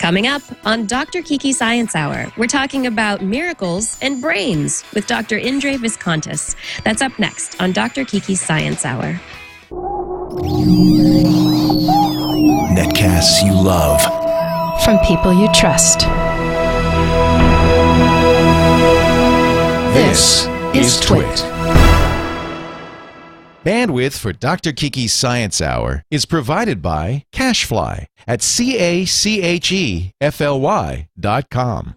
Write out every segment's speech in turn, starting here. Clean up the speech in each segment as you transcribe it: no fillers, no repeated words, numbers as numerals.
Coming up on Dr. Kiki Science Hour, we're talking about miracles and brains with Dr. Indre Viskontas. That's up next on Dr. Kiki's Science Hour. Netcasts you love. From people you trust. This is Twit. Bandwidth for Dr. Kiki's Science Hour is provided by Cachefly at CACHEFLY.com.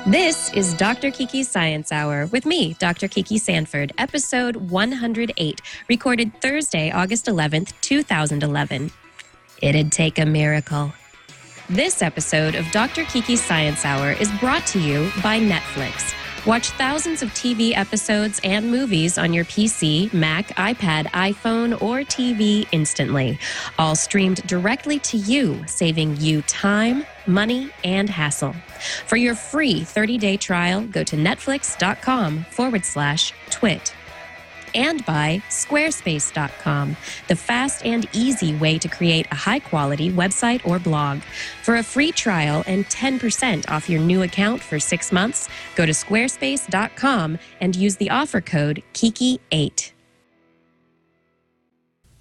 This is Dr. Kiki's Science Hour with me, Dr. Kiki Sanford, episode 108, recorded Thursday, August 11th, 2011. It'd take a miracle. This episode of Dr. Kiki's Science Hour is brought to you by Netflix. Watch thousands of TV episodes and movies on your PC, Mac, iPad, iPhone, or TV instantly. All streamed directly to you, saving you time, money, and hassle. For your free 30-day trial, go to netflix.com/twit. And by Squarespace.com, the fast and easy way to create a high-quality website or blog. For a free trial and 10% off your new account for 6 months, go to Squarespace.com and use the offer code KIKI8.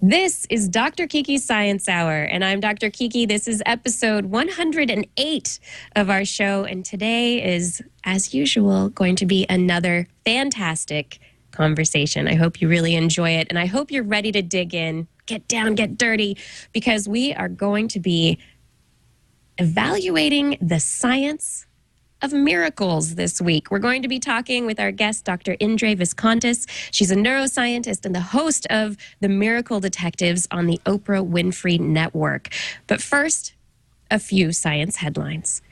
This is Dr. Kiki's Science Hour, and I'm Dr. Kiki. This is episode 108 of our show, and today is, as usual, going to be another fantastic conversation. I hope you really enjoy it, and I hope you're ready to dig in, get down, get dirty, because we are going to be evaluating the science of miracles this week. We're going to be talking with our guest, Dr. Indre Viskontas. She's a neuroscientist and the host of The Miracle Detectives on the Oprah Winfrey Network. But first, a few science headlines.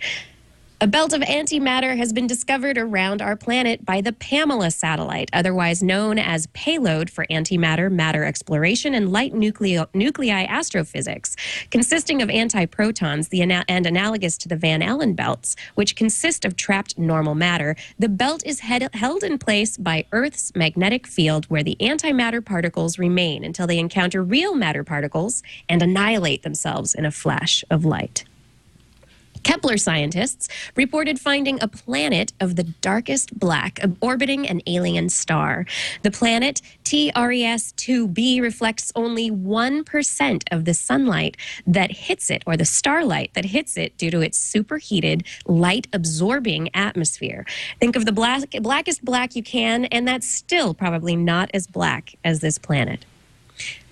A belt of antimatter has been discovered around our planet by the Pamela satellite, otherwise known as Payload for Antimatter, Matter Exploration, and Light Nuclei Astrophysics. Consisting of antiprotons and analogous to the Van Allen belts, which consist of trapped normal matter, the belt is held in place by Earth's magnetic field, where the antimatter particles remain until they encounter real matter particles and annihilate themselves in a flash of light. Kepler scientists reported finding a planet of the darkest black orbiting an alien star. The planet TRES-2b reflects only 1% of the sunlight that hits it, or the starlight that hits it, due to its superheated, light-absorbing atmosphere. Think of the blackest black you can, and that's still probably not as black as this planet.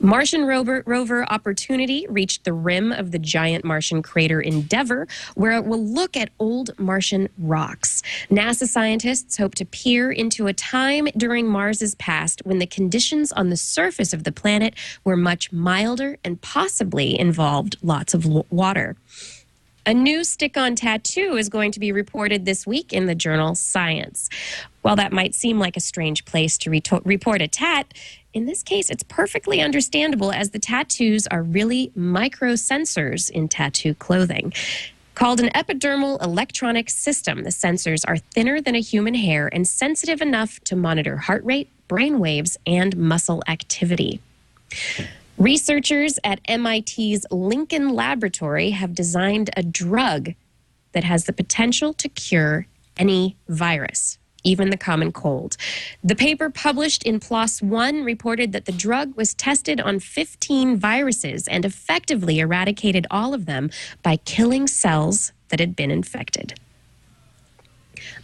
Martian rover Opportunity reached the rim of the giant Martian crater Endeavour, where it will look at old Martian rocks. NASA scientists hope to peer into a time during Mars's past when the conditions on the surface of the planet were much milder and possibly involved lots of water. A new stick-on tattoo is going to be reported this week in the journal Science. While that might seem like a strange place to report a tat, in this case, it's perfectly understandable, as the tattoos are really microsensors in tattoo clothing. Called an epidermal electronic system, the sensors are thinner than a human hair and sensitive enough to monitor heart rate, brain waves, and muscle activity. Researchers at MIT's Lincoln Laboratory have designed a drug that has the potential to cure any virus, even the common cold. The paper published in PLOS ONE reported that the drug was tested on 15 viruses and effectively eradicated all of them by killing cells that had been infected.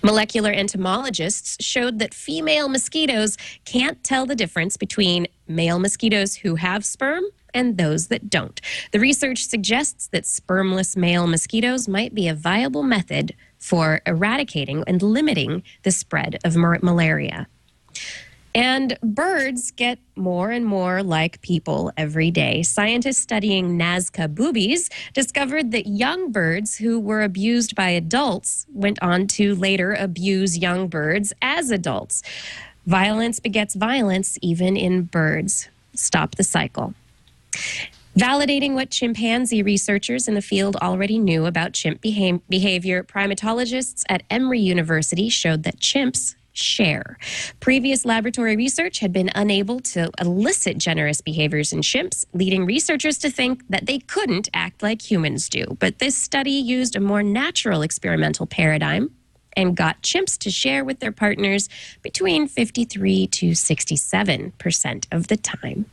Molecular entomologists showed that female mosquitoes can't tell the difference between male mosquitoes who have sperm and those that don't. The research suggests that spermless male mosquitoes might be a viable method for eradicating and limiting the spread of malaria. And birds get more and more like people every day. Scientists studying Nazca boobies discovered that young birds who were abused by adults went on to later abuse young birds as adults. Violence begets violence, even in birds. Stop the cycle. Validating what chimpanzee researchers in the field already knew about chimp behavior, primatologists at Emory University showed that chimps share. Previous laboratory research had been unable to elicit generous behaviors in chimps, leading researchers to think that they couldn't act like humans do. But this study used a more natural experimental paradigm and got chimps to share with their partners between 53 to 67% of the time.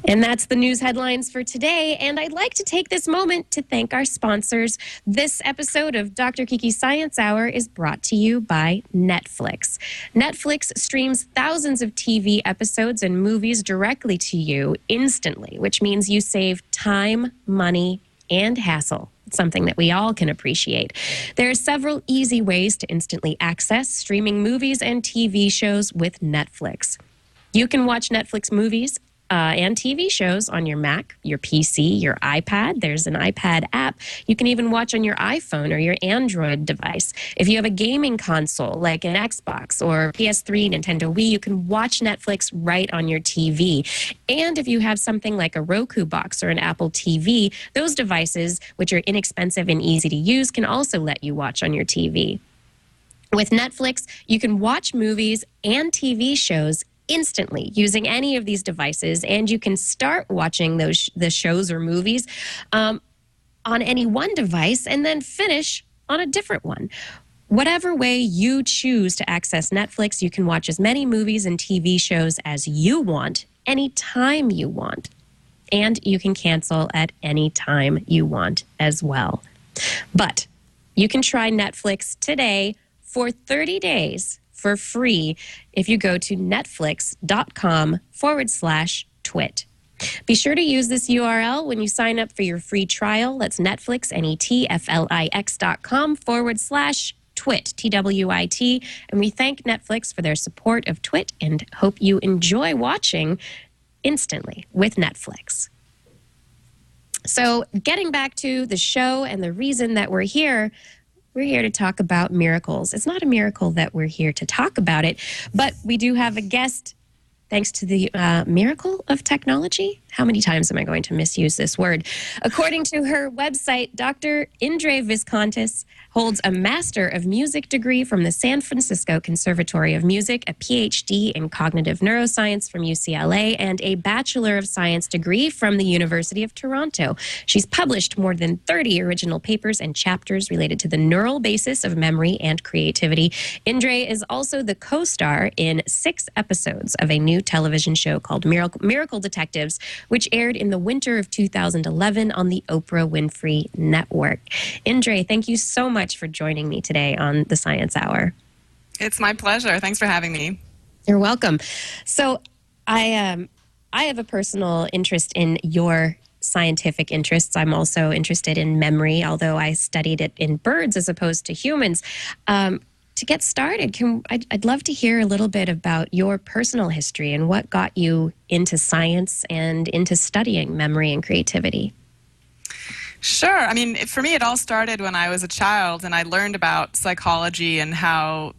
And that's the news headlines for today. And I'd like to take this moment to thank our sponsors. This episode of Dr. Kiki Science Hour is brought to you by Netflix. Netflix streams thousands of TV episodes and movies directly to you instantly, which means you save time, money, and hassle. It's something that we all can appreciate. There are several easy ways to instantly access streaming movies and TV shows with Netflix. You can watch Netflix movies and TV shows on your Mac, your PC, your iPad. There's an iPad app. You can even watch on your iPhone or your Android device. If you have a gaming console like an Xbox or PS3, Nintendo Wii, you can watch Netflix right on your TV. And if you have something like a Roku box or an Apple TV, those devices, which are inexpensive and easy to use, can also let you watch on your TV. With Netflix, you can watch movies and TV shows instantly using any of these devices, and you can start watching the shows or movies on any one device and then finish on a different one. Whatever way you choose to access Netflix, you can watch as many movies and TV shows as you want, anytime you want. And you can cancel at any time you want as well. But you can try Netflix today for 30 days for free if you go to netflix.com/twit. Be sure to use this URL when you sign up for your free trial. That's Netflix, netflix.com/twit, TWIT. And we thank Netflix for their support of Twit and hope you enjoy watching instantly with Netflix. So getting back to the show and the reason that we're here to talk about miracles. It's not a miracle that we're here to talk about it, but we do have a guest thanks to the miracle of technology. How many times am I going to misuse this word? According to her website, Dr. Indre Viskontas holds a Master of Music degree from the San Francisco Conservatory of Music, a PhD in Cognitive Neuroscience from UCLA, and a Bachelor of Science degree from the University of Toronto. She's published more than 30 original papers and chapters related to the neural basis of memory and creativity. Indre is also the co-star in 6 episodes of a new television show called Miracle Detectives, which aired in the winter of 2011 on the Oprah Winfrey Network. Indre, thank you so much for joining me today on the Science Hour. It's my pleasure. Thanks for having me. You're welcome. So I have a personal interest in your scientific interests. I'm also interested in memory, although I studied it in birds as opposed to humans. To get started, I'd love to hear a little bit about your personal history and what got you into science and into studying memory and creativity. Sure. I mean, for me, it all started when I was a child and I learned about psychology and how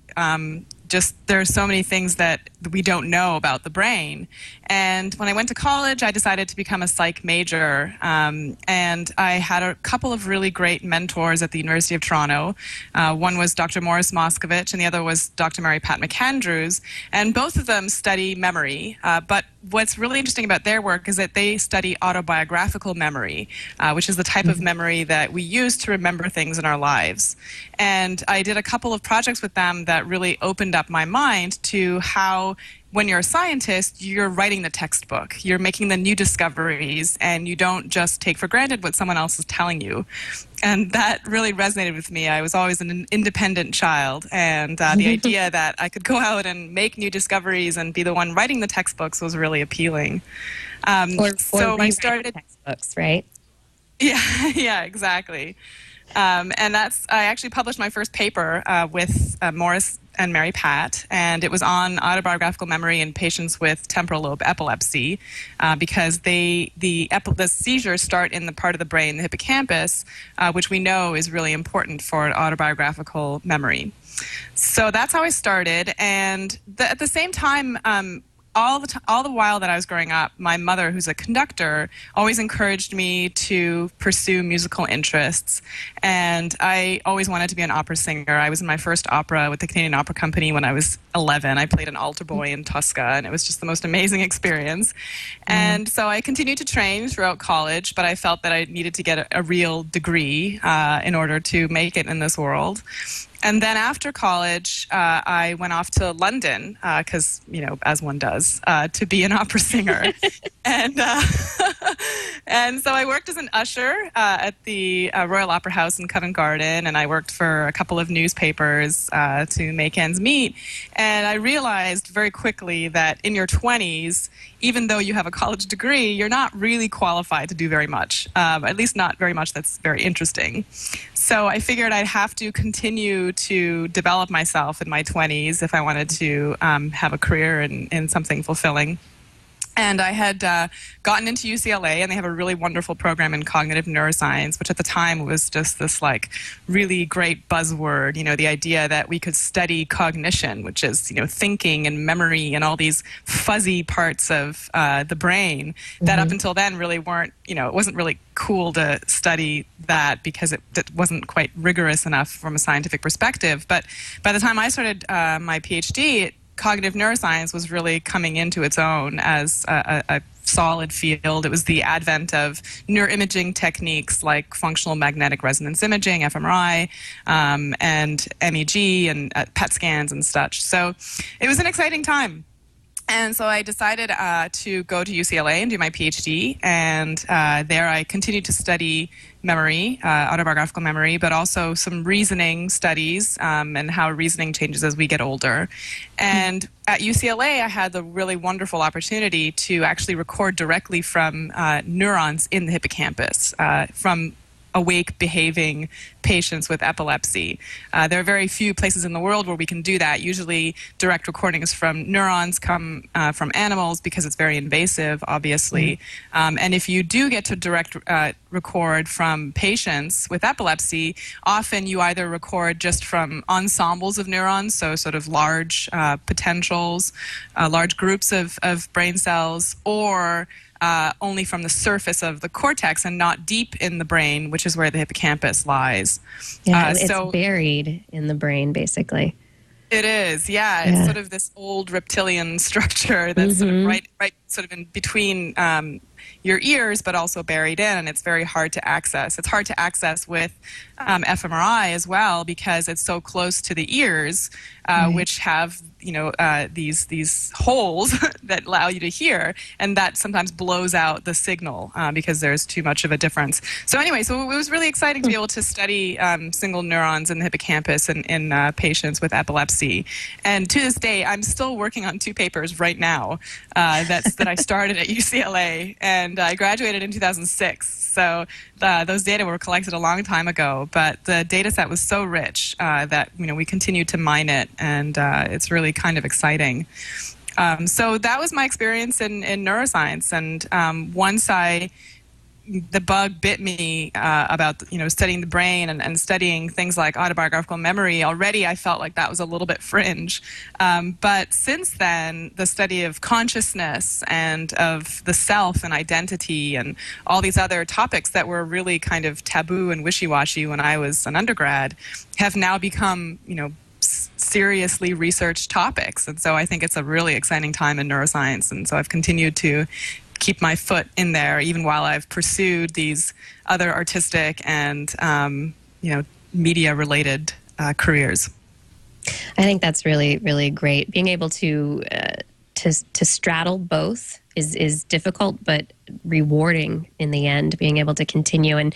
there are so many things that we don't know about the brain. And when I went to college, I decided to become a psych major. And I had a couple of really great mentors at the University of Toronto. One was Dr. Morris Moscovich, and the other was Dr. Mary Pat McAndrews. And both of them study memory. But what's really interesting about their work is that they study autobiographical memory, which is the type of memory that we use to remember things in our lives. And I did a couple of projects with them that really opened up my mind to how, when you're a scientist, you're writing the textbook. You're making the new discoveries, and you don't just take for granted what someone else is telling you. And that really resonated with me. I was always an independent child, and the idea that I could go out and make new discoveries and be the one writing the textbooks was really appealing. So I started textbooks, right? Yeah, exactly. And I actually published my first paper with Morris and Mary Pat, and it was on autobiographical memory in patients with temporal lobe epilepsy, because the seizures start in the part of the brain, the hippocampus, which we know is really important for autobiographical memory. So that's how I started, and at the same time, all the while that I was growing up, my mother, who's a conductor, always encouraged me to pursue musical interests. And I always wanted to be an opera singer. I was in my first opera with the Canadian Opera Company when I was 11. I played an altar boy in Tosca, and it was just the most amazing experience. And so I continued to train throughout college, but I felt that I needed to get a real degree in order to make it in this world. And then after college, I went off to London because, as one does, to be an opera singer. and so I worked as an usher at the Royal Opera House in Covent Garden, and I worked for a couple of newspapers to make ends meet. And I realized very quickly that in your 20s, even though you have a college degree, you're not really qualified to do very much, at least not very much that's very interesting. So I figured I'd have to continue to develop myself in my 20s if I wanted to have a career in something fulfilling. And I had gotten into UCLA, and they have a really wonderful program in cognitive neuroscience, which at the time was just this really great buzzword, the idea that we could study cognition, which is, thinking and memory and all these fuzzy parts of the brain that up until then really weren't, it wasn't really cool to study that because it wasn't quite rigorous enough from a scientific perspective. But by the time I started my PhD, cognitive neuroscience was really coming into its own as a solid field. It was the advent of neuroimaging techniques like functional magnetic resonance imaging, fMRI, and MEG and PET scans and such. So it was an exciting time. And so I decided to go to UCLA and do my PhD, and there I continued to study memory, autobiographical memory, but also some reasoning studies and how reasoning changes as we get older. And at UCLA, I had the really wonderful opportunity to actually record directly from neurons in the hippocampus, from awake behaving patients with epilepsy. There are very few places in the world where we can do that. Usually direct recordings from neurons come from animals because it's very invasive, obviously. And if you do get to direct record from patients with epilepsy, often you either record just from ensembles of neurons, so sort of large potentials, large groups of brain cells, or only from the surface of the cortex and not deep in the brain, which is where the hippocampus lies. Yeah, it's buried in the brain, basically. It is, yeah. It's sort of this old reptilian structure that's sort of right sort of in between your ears, but also buried in, and it's very hard to access. It's hard to access with fMRI as well because it's so close to the ears, which have these holes that allow you to hear, and that sometimes blows out the signal because there's too much of a difference. So anyway, so it was really exciting to be able to study single neurons in the hippocampus in patients with epilepsy. And to this day, I'm still working on 2 papers right now that I started at UCLA, and I graduated in 2006. So those data were collected a long time ago, but the data set was so rich that we continued to mine it, and it's really kind of exciting. So that was my experience in neuroscience, and once the bug bit me about studying the brain and studying things like autobiographical memory. Already I felt like that was a little bit fringe, but since then the study of consciousness and of the self and identity and all these other topics that were really kind of taboo and wishy-washy when I was an undergrad have now become seriously researched topics. And so I think it's a really exciting time in neuroscience, and so I've continued to keep my foot in there even while I've pursued these other artistic and media related careers. I think that's really, really great. Being able to straddle both is difficult but rewarding in the end, being able to continue. And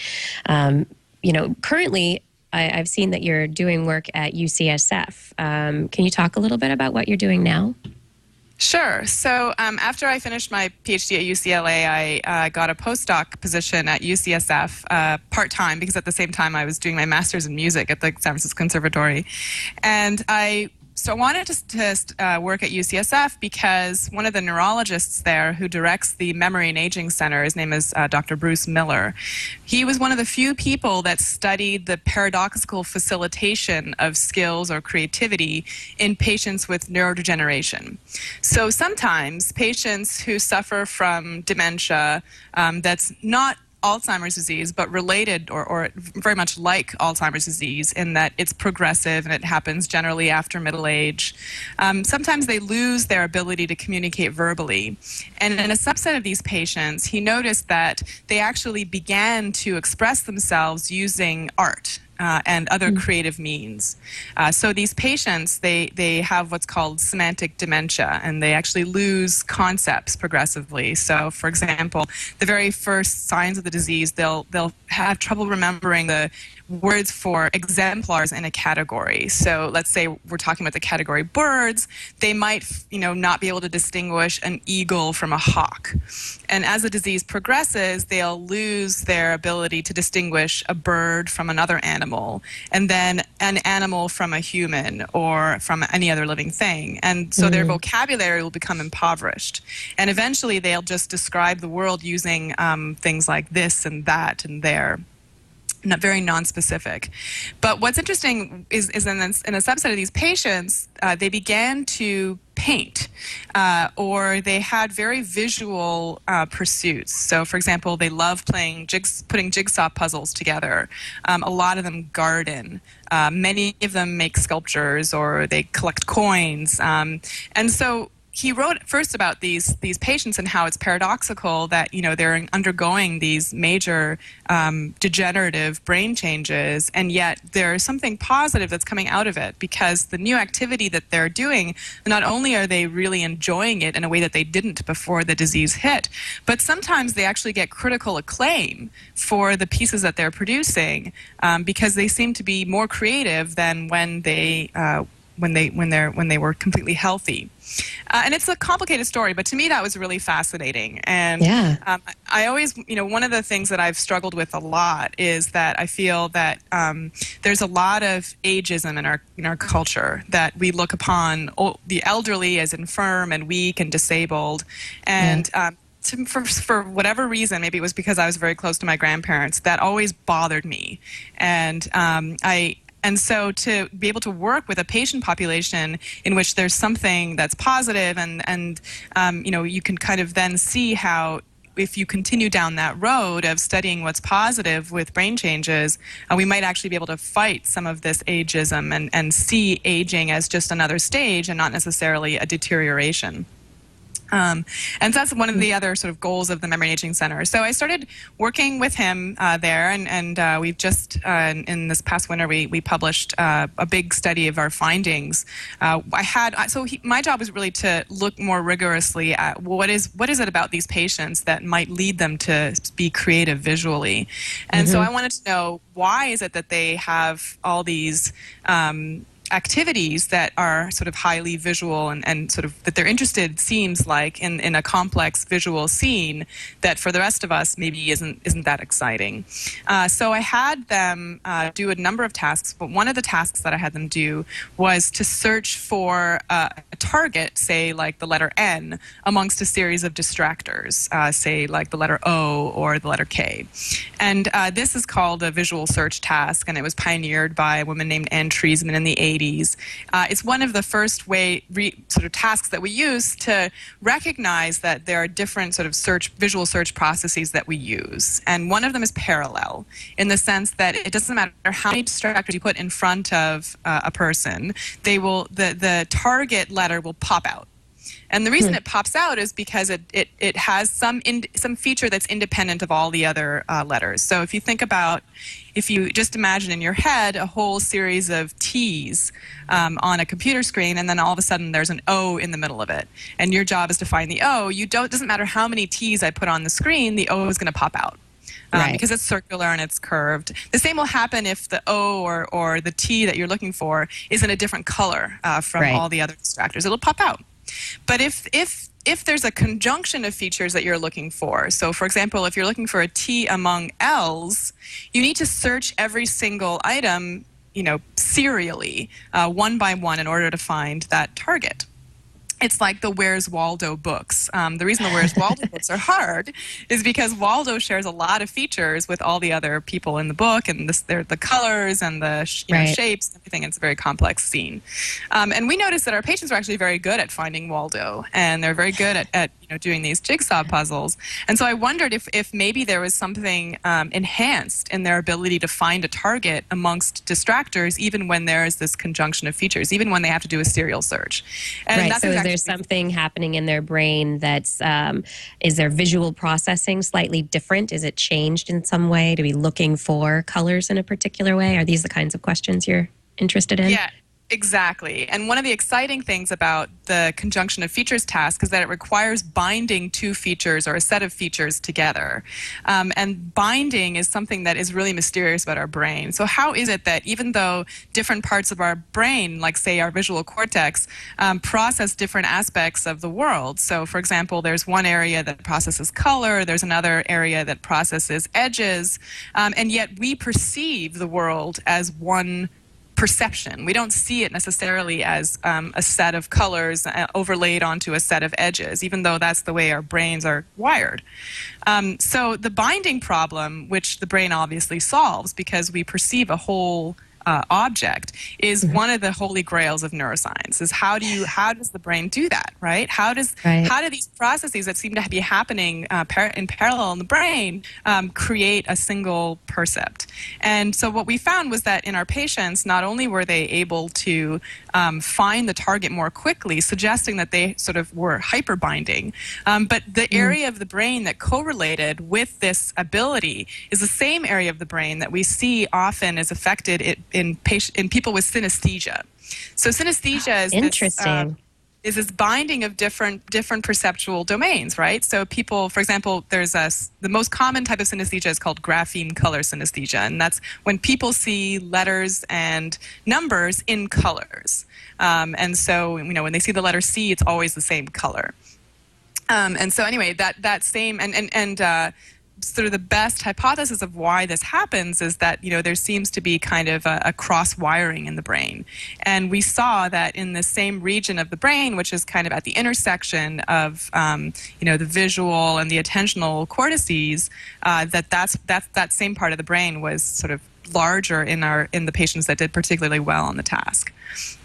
currently I've seen that you're doing work at UCSF. Can you talk a little bit about what you're doing now? Sure. So after I finished my PhD at UCLA, I got a postdoc position at UCSF part-time because at the same time I was doing my master's in music at the San Francisco Conservatory. And I So I wanted to work at UCSF because one of the neurologists there who directs the Memory and Aging Center, his name is Dr. Bruce Miller. He was one of the few people that studied the paradoxical facilitation of skills or creativity in patients with neurodegeneration. So sometimes patients who suffer from dementia that's not Alzheimer's disease, but related or very much like Alzheimer's disease in that it's progressive and it happens generally after middle age. Sometimes they lose their ability to communicate verbally. And in a subset of these patients, he noticed that they actually began to express themselves using art. And other creative means. So these patients, they have what's called semantic dementia, and they actually lose concepts progressively. So, for example, the very first signs of the disease, they'll have trouble remembering the words for exemplars in a category. So let's say we're talking about the category birds, they might, not be able to distinguish an eagle from a hawk. And as the disease progresses, they'll lose their ability to distinguish a bird from another animal, and then an animal from a human or from any other living thing. And so their vocabulary will become impoverished. And eventually they'll just describe the world using things like this and that and there. Not very non-specific. But what's interesting is in a subset of these patients, they began to paint, or they had very visual pursuits. So, for example, they love putting jigsaw puzzles together. A lot of them garden. Many of them make sculptures, or they collect coins. And so he wrote first about these patients and how it's paradoxical that they're undergoing these major degenerative brain changes, and yet there's something positive that's coming out of it, because the new activity that they're doing, not only are they really enjoying it in a way that they didn't before the disease hit, but sometimes they actually get critical acclaim for the pieces that they're producing, because they seem to be more creative than when they were completely healthy. And it's a complicated story, but to me that was really fascinating. And I always, one of the things that I've struggled with a lot is that I feel that there's a lot of ageism in our culture, that we look upon the elderly as infirm and weak and disabled. And for whatever reason, maybe it was because I was very close to my grandparents, that always bothered me. And so to be able to work with a patient population in which there's something that's positive and you can kind of then see how, if you continue down that road of studying what's positive with brain changes, we might actually be able to fight some of this ageism and see aging as just another stage and not necessarily a deterioration. And so that's one of the other sort of goals of the Memory and Aging Center. So I started working with him there, and we've just, in this past winter, we published a big study of our findings. My job was really to look more rigorously at what is it about these patients that might lead them to be creative visually. And so I wanted to know, why is it that they have all these activities that are sort of highly visual and sort of that they're interested, seems like, in a complex visual scene that for the rest of us maybe isn't that exciting. So I had them do a number of tasks, but one of the tasks that I had them do was to search for a target, say like the letter N, amongst a series of distractors, say like the letter O or the letter K. And this is called a visual search task, and it was pioneered by a woman named Anne Treisman in the 80s. It's one of the first sort of tasks that we use to recognize that there are different sort of visual search processes that we use. And one of them is parallel, in the sense that it doesn't matter how many distractors you put in front of a person, the target letter will pop out. And the reason it pops out is because it has some feature that's independent of all the other letters. So if you just imagine in your head a whole series of T's on a computer screen, and then all of a sudden there's an O in the middle of it, and your job is to find the O. It doesn't matter how many T's I put on the screen, the O is going to pop out. Because it's circular and it's curved. The same will happen if the O or the T that you're looking for is in a different color from all the other distractors. It'll pop out. But if there's a conjunction of features that you're looking for, so for example, if you're looking for a T among L's, you need to search every single item, serially, one by one, in order to find that target. It's like the Where's Waldo books. The reason the Where's Waldo books are hard is because Waldo shares a lot of features with all the other people in the book, and the colors and the shapes and everything. It's a very complex scene. And we noticed that our patients were actually very good at finding Waldo, and they're very good at doing these jigsaw puzzles. And so I wondered if maybe there was something enhanced in their ability to find a target amongst distractors, even when there is this conjunction of features, even when they have to do a serial search. And that's so there's something happening in their brain that's, is their visual processing slightly different? Is it changed in some way to be looking for colors in a particular way? Are these the kinds of questions you're interested in? Yeah. Exactly. And one of the exciting things about the conjunction of features task is that it requires binding two features or a set of features together. And binding is something that is really mysterious about our brain. So how is it that even though different parts of our brain, like say our visual cortex, process different aspects of the world? So for example, there's one area that processes color, there's another area that processes edges, and yet we perceive the world as one perception. We don't see it necessarily as a set of colors overlaid onto a set of edges, even though that's the way our brains are wired. So the binding problem, which the brain obviously solves because we perceive a whole object, is one of the holy grails of neuroscience. Is how does the brain do that, right? How do these processes that seem to be happening in parallel in the brain create a single percept? And so what we found was that in our patients, not only were they able to find the target more quickly, suggesting that they sort of were hyperbinding, but the area of the brain that correlated with this ability is the same area of the brain that we see often is affected in people with synesthesia. So synesthesia is interesting. This binding of different perceptual domains, right? So people, for example, there's the most common type of synesthesia is called grapheme color synesthesia, and that's when people see letters and numbers in colors. And so, when they see the letter C, it's always the same color. And so anyway, that same and sort of the best hypothesis of why this happens is that there seems to be kind of a cross wiring in the brain, and we saw that in the same region of the brain, which is kind of at the intersection of the visual and the attentional cortices, that same part of the brain was sort of larger in the patients that did particularly well on the task,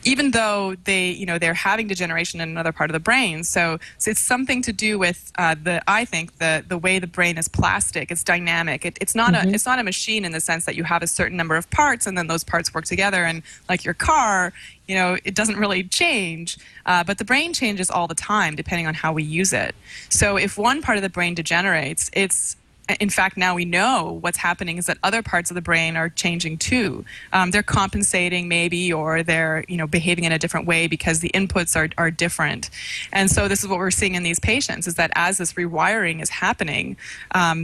even though they're having degeneration in another part of the brain. So it's something to do with I think the way the brain is plastic. It's dynamic. It's not a machine in the sense that you have a certain number of parts and then those parts work together, and like your car, it doesn't really change, but the brain changes all the time depending on how we use it. So if one part of the brain degenerates, in fact, now we know what's happening is that other parts of the brain are changing too. They're compensating maybe, or they're behaving in a different way because the inputs are different. And so this is what we're seeing in these patients, is that as this rewiring is happening,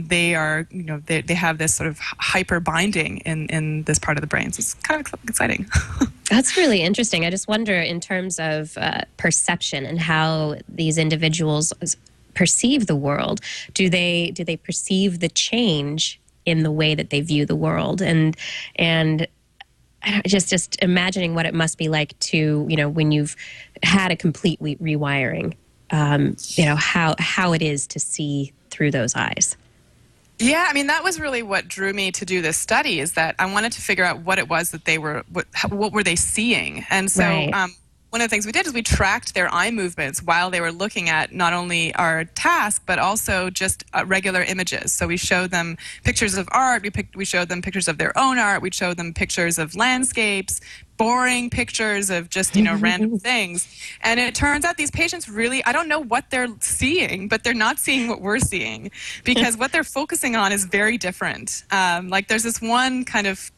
they are they have this sort of hyper binding in this part of the brain. So it's kind of exciting. That's really interesting. I just wonder, in terms of perception and how these individuals perceive the world, do they perceive the change in the way that they view the world? And just imagining what it must be like to when you've had a complete rewiring, how it is to see through those eyes. Yeah, I mean, that was really what drew me to do this study, is that I wanted to figure out what it was that what were they seeing. And so Right. One of the things we did is we tracked their eye movements while they were looking at not only our task, but also just regular images. So we showed them pictures of art, we showed them pictures of their own art, we showed them pictures of landscapes, boring pictures of just, random things. And it turns out these patients really, I don't know what they're seeing, but they're not seeing what we're seeing, because what they're focusing on is very different. Like there's this one kind of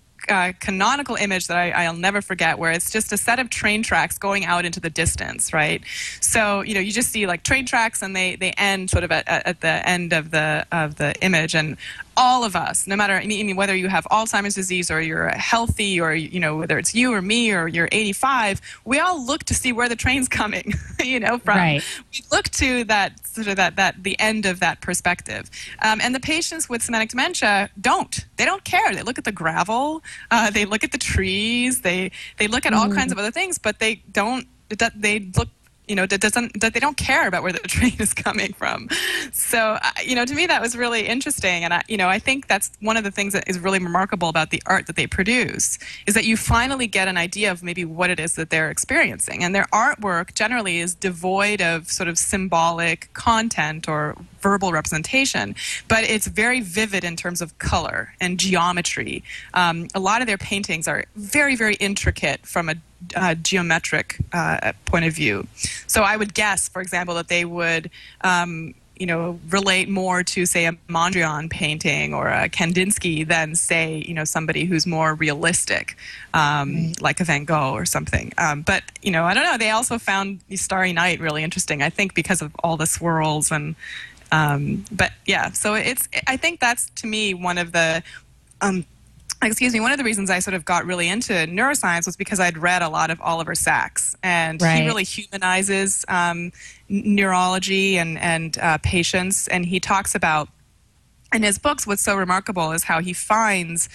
canonical image that I'll never forget, where it's just a set of train tracks going out into the distance, right? So you just see like train tracks, and they end sort of at the end of the image, and all of us, no matter, I mean, whether you have Alzheimer's disease or you're healthy, or, you know, whether it's you or me or you're 85, we all look to see where the train's coming, you know, from. Right. We look to that sort of that the end of that perspective. And the patients with semantic dementia don't. They don't care. They look at the gravel, they look at the trees, they look at all kinds of other things, but they don't. They look. You know, that they don't care about where the train is coming from. So, you know, to me that was really interesting, and I think that's one of the things that is really remarkable about the art that they produce, is that you finally get an idea of maybe what it is that they're experiencing, and their artwork generally is devoid of sort of symbolic content or verbal representation, but it's very vivid in terms of color and geometry. A lot of their paintings are very, very intricate from a geometric point of view. So I would guess, for example, that they would, you know, relate more to, say, a Mondrian painting or a Kandinsky than, say, you know, somebody who's more realistic, like a Van Gogh or something. But, you know, I don't know. They also found the Starry Night really interesting, I think, because of all the swirls and. But yeah, so I think that's, to me, one of the. One of the reasons I sort of got really into neuroscience was because I'd read a lot of Oliver Sacks, and he really humanizes neurology and patients, and he talks about, in his books, what's so remarkable is how he finds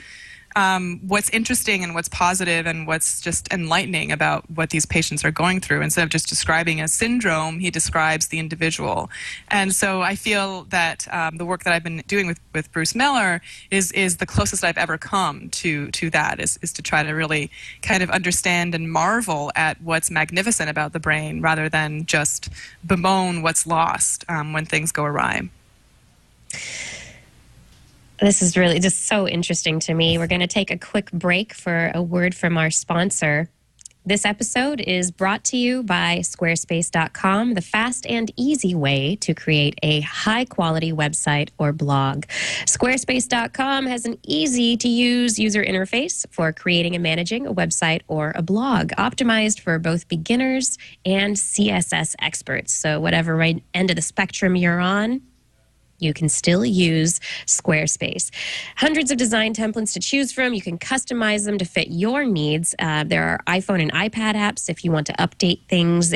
what's interesting and what's positive and what's just enlightening about what these patients are going through. Instead of just describing a syndrome, he describes the individual. And so I feel that the work that I've been doing with Bruce Miller is the closest I've ever come to that, is to try to really kind of understand and marvel at what's magnificent about the brain rather than just bemoan what's lost when things go awry. This is really just so interesting to me. We're going to take a quick break for a word from our sponsor. This episode is brought to you by Squarespace.com, the fast and easy way to create a high-quality website or blog. Squarespace.com has an easy-to-use user interface for creating and managing a website or a blog, optimized for both beginners and CSS experts. So whatever right end of the spectrum you're on, you can still use Squarespace. Hundreds of design templates to choose from. You can customize them to fit your needs. There are iPhone and iPad apps if you want to update things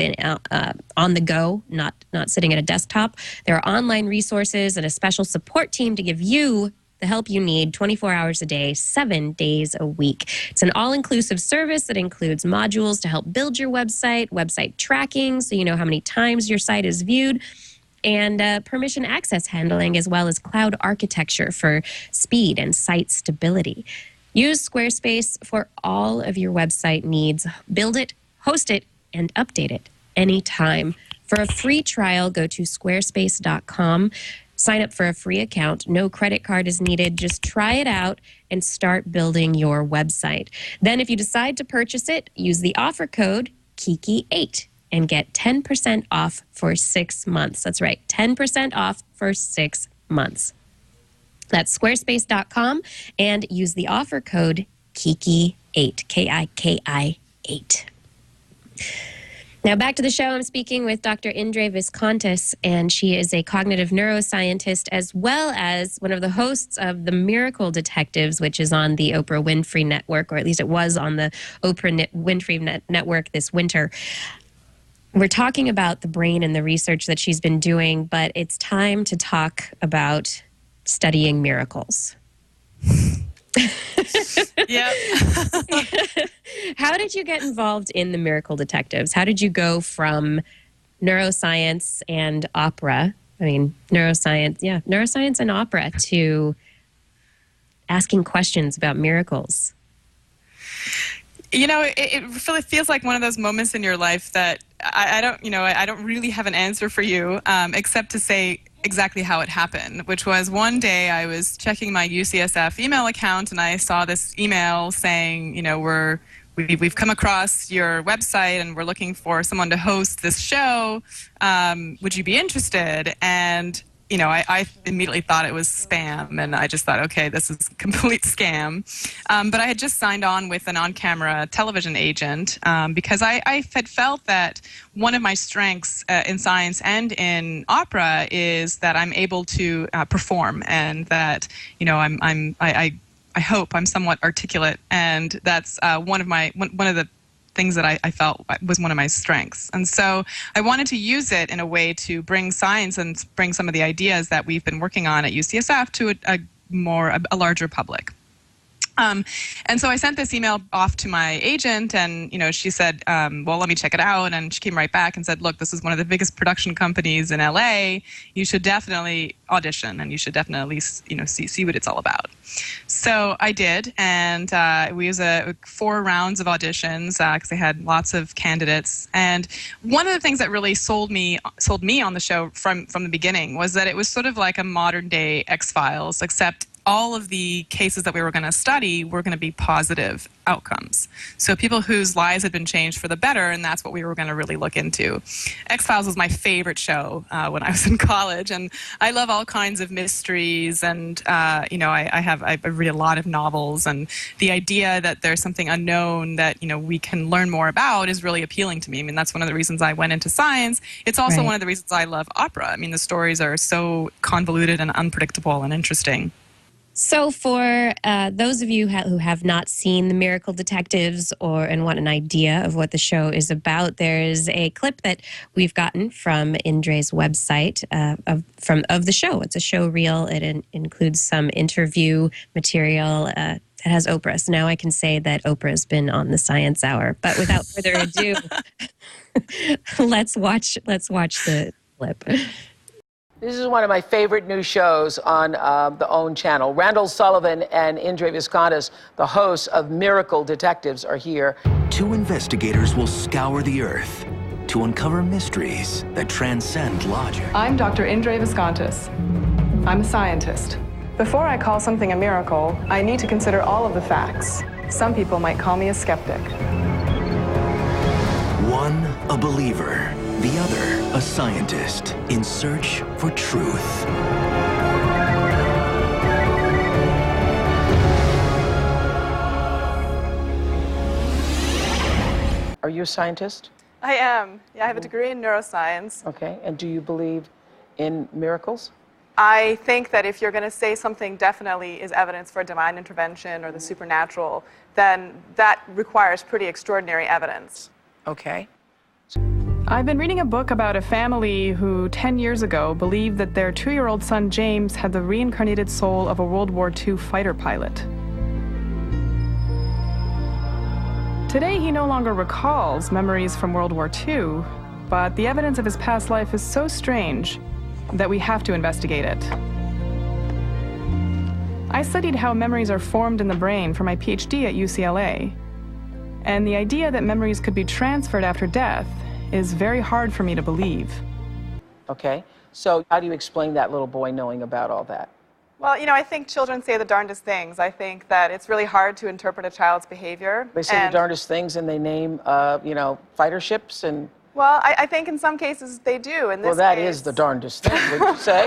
on the go, not sitting at a desktop. There are online resources and a special support team to give you the help you need 24 hours a day, 7 days a week. It's an all-inclusive service that includes modules to help build your website, website tracking so you know how many times your site is viewed, and permission access handling, as well as cloud architecture for speed and site stability. Use Squarespace for all of your website needs. Build it, host it, and update it anytime. For a free trial, go to squarespace.com. Sign up for a free account. No credit card is needed. Just try it out and start building your website. Then if you decide to purchase it, use the offer code Kiki8. and get 10% off for 6 months. That's right, 10% off for 6 months. That's squarespace.com, and use the offer code Kiki8, Kiki8. Now back to the show. I'm speaking with Dr. Indre Viskontas, and she is a cognitive neuroscientist as well as one of the hosts of The Miracle Detectives, which is on the Oprah Winfrey Network, or at least it was on the Oprah Winfrey Network this winter. We're talking about the brain and the research that she's been doing, but it's time to talk about studying miracles. Yep. How did you get involved in the Miracle Detectives? How did you go from neuroscience and opera, neuroscience and opera, to asking questions about miracles? You know, it really feels like one of those moments in your life that I don't really have an answer for you, except to say exactly how it happened, which was one day I was checking my UCSF email account and I saw this email saying, you know, we've come across your website and we're looking for someone to host this show. Would you be interested? And I immediately thought it was spam, and I just thought, okay, this is a complete scam. But I had just signed on with an on-camera television agent because I had felt that one of my strengths in science and in opera is that I'm able to perform, and that I hope I'm somewhat articulate, and that's one of the things that I felt was one of my strengths. And so I wanted to use it in a way to bring science and bring some of the ideas that we've been working on at UCSF to a larger public. And so I sent this email off to my agent, and she said, well, let me check it out. And she came right back and said, look, this is one of the biggest production companies in LA. You should definitely audition, and you should definitely see what it's all about. So I did, and we used 4 rounds of auditions because they had lots of candidates. And one of the things that really sold me on the show from the beginning was that it was sort of like a modern day X-Files, except all of the cases that we were going to study were going to be positive outcomes. So people whose lives had been changed for the better, and that's what we were going to really look into. X-Files was my favorite show when I was in college, and I love all kinds of mysteries, and I read a lot of novels, and the idea that there's something unknown that we can learn more about is really appealing to me. I mean, that's one of the reasons I went into science. It's also one of the reasons I love opera. I mean, the stories are so convoluted and unpredictable and interesting. So for those of you who have not seen The Miracle Detectives and want an idea of what the show is about, there's a clip that we've gotten from Indre's website of the show. It's a show reel. It includes some interview material that has Oprah. So now I can say that Oprah's been on the Science Hour. But without further ado, let's watch the clip. This is one of my favorite new shows on the OWN channel. Randall Sullivan and Indre Viskontas, the hosts of Miracle Detectives, are here. 2 investigators will scour the earth to uncover mysteries that transcend logic. I'm Dr. Indre Viskontas. I'm a scientist. Before I call something a miracle, I need to consider all of the facts. Some people might call me a skeptic. One, a believer. The other, a scientist in search for truth. Are you a scientist? I am. Yeah, I have a degree in neuroscience. Okay, and do you believe in miracles? I think that if you're going to say something definitely is evidence for divine intervention or the supernatural, then that requires pretty extraordinary evidence. Okay. I've been reading a book about a family who 10 years ago believed that their 2-year-old son James had the reincarnated soul of a World War II fighter pilot. Today he no longer recalls memories from World War II, but the evidence of his past life is so strange that we have to investigate it. I studied how memories are formed in the brain for my PhD at UCLA, and the idea that memories could be transferred after death is very hard for me to believe. Okay, so how do you explain that little boy knowing about all that? Well, I think children say the darndest things. I think that it's really hard to interpret a child's behavior. They say the darndest things and they name, fighter ships and... Well, I think in some cases they do. In this well, that case, is the darndest thing, would you say?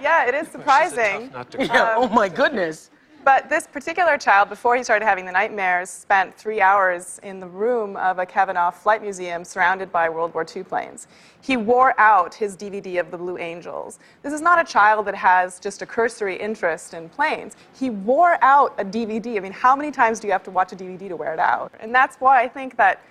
Yeah, it is surprising. Yeah, oh my goodness. But this particular child, before he started having the nightmares, spent 3 hours in the room of a Kavanaugh flight museum surrounded by World War II planes. He wore out his DVD of the Blue Angels. This is not a child that has just a cursory interest in planes. He wore out a DVD. I mean, how many times do you have to watch a DVD to wear it out? And that's why I think that,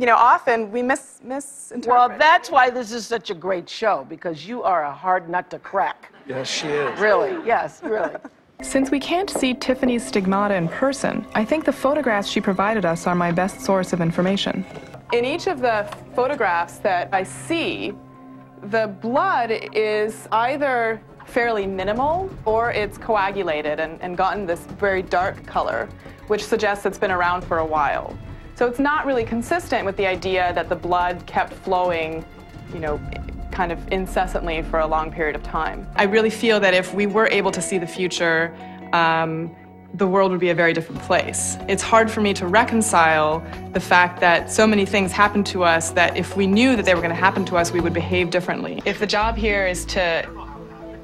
often we misinterpret. Well, that's why this is such a great show, because you are a hard nut to crack. Yes, she is. Really, yes, really. Since we can't see Tiffany's stigmata in person, I think the photographs she provided us are my best source of information. In each of the photographs that I see, the blood is either fairly minimal or it's coagulated and gotten this very dark color, which suggests it's been around for a while. So it's not really consistent with the idea that the blood kept flowing, kind of incessantly for a long period of time. I really feel that if we were able to see the future, the world would be a very different place. It's hard for me to reconcile the fact that so many things happen to us that if we knew that they were going to happen to us, we would behave differently. If the job here is to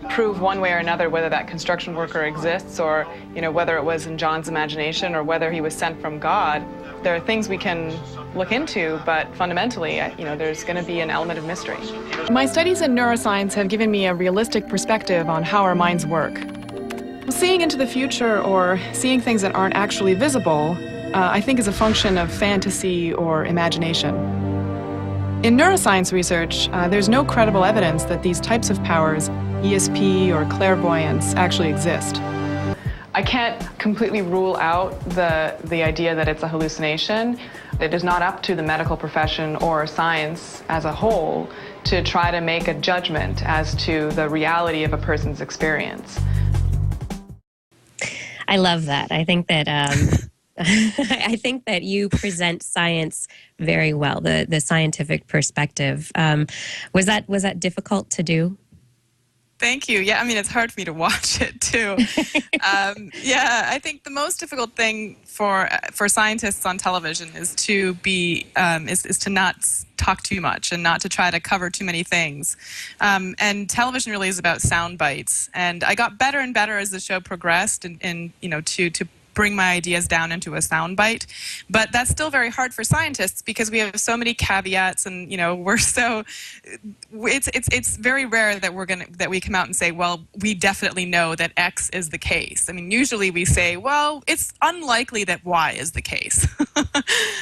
prove one way or another whether that construction worker exists, or whether it was in John's imagination or whether he was sent from God. There are things we can look into, but fundamentally, there's going to be an element of mystery. My studies in neuroscience have given me a realistic perspective on how our minds work. Seeing into the future or seeing things that aren't actually visible, I think is a function of fantasy or imagination. In neuroscience research, there's no credible evidence that these types of powers, ESP or clairvoyance, actually exist. I can't completely rule out the idea that it's a hallucination. It is not up to the medical profession or science as a whole to try to make a judgment as to the reality of a person's experience. I love that. I think that I think that you present science very well, the scientific perspective. Was that difficult to do? Thank you. Yeah, I mean, it's hard for me to watch it too. Yeah, I think the most difficult thing for scientists on television is to not talk too much and not to try to cover too many things. And television really is about sound bites. And I got better and better as the show progressed, and to bring my ideas down into a soundbite. But that's still very hard for scientists because we have so many caveats, and we're so it's very rare that we come out and say, well, we definitely know that X is the case. I mean, usually we say, well, it's unlikely that Y is the case.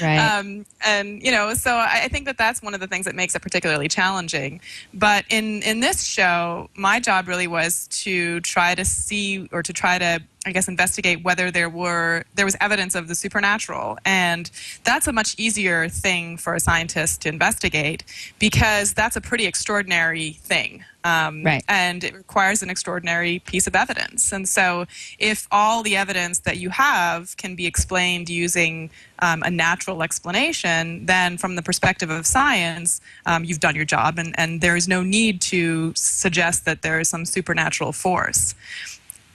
Right. So I think that that's one of the things that makes it particularly challenging. But in this show, my job really was to try to see, or to try to, I guess, investigate whether there was evidence of the supernatural. And that's a much easier thing for a scientist to investigate because that's a pretty extraordinary thing. Right. And it requires an extraordinary piece of evidence. And so if all the evidence that you have can be explained using a natural explanation, then from the perspective of science, you've done your job, and there is no need to suggest that there is some supernatural force.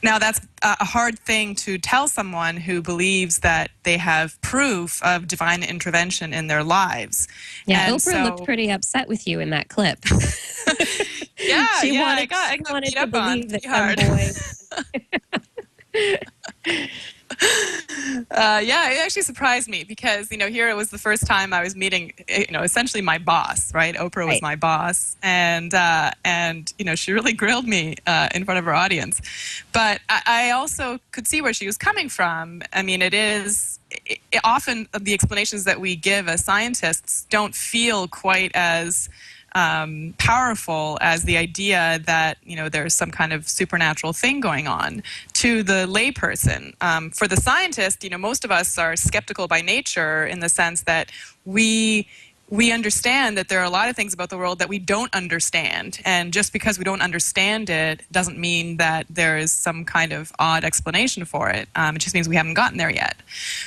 Now, that's a hard thing to tell someone who believes that they have proof of divine intervention in their lives. Yeah, and Oprah looked pretty upset with you in that clip. She wanted to believe that some boy. Yeah, it actually surprised me because, here it was the first time I was meeting, essentially my boss, right? Oprah was my boss, and she really grilled me in front of her audience. But I also could see where she was coming from. I mean, often the explanations that we give as scientists don't feel quite as powerful as the idea that there's some kind of supernatural thing going on to the layperson. For the scientist, most of us are skeptical by nature in the sense that we understand that there are a lot of things about the world that we don't understand, and just because we don't understand it doesn't mean that there is some kind of odd explanation for it. It just means we haven't gotten there yet.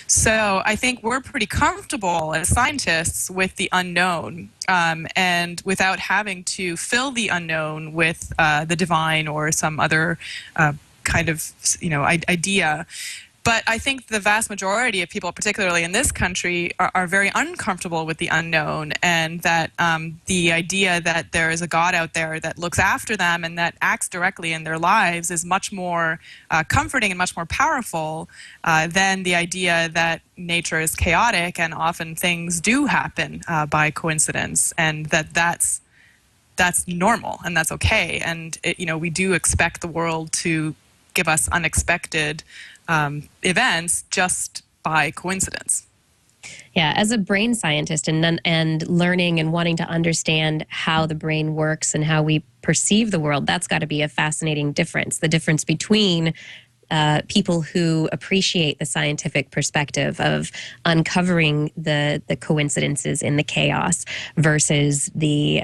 So I think we're pretty comfortable as scientists with the unknown, and without having to fill the unknown with the divine or some other kind of idea. But I think the vast majority of people, particularly in this country, are very uncomfortable with the unknown, and that the idea that there is a God out there that looks after them and that acts directly in their lives is much more comforting and much more powerful than the idea that nature is chaotic and often things do happen by coincidence, and that's normal and that's okay. And we do expect the world to give us unexpected events just by coincidence. Yeah, as a brain scientist and learning and wanting to understand how the brain works and how we perceive the world, that's got to be a fascinating difference. The difference between people who appreciate the scientific perspective of uncovering the coincidences in the chaos versus the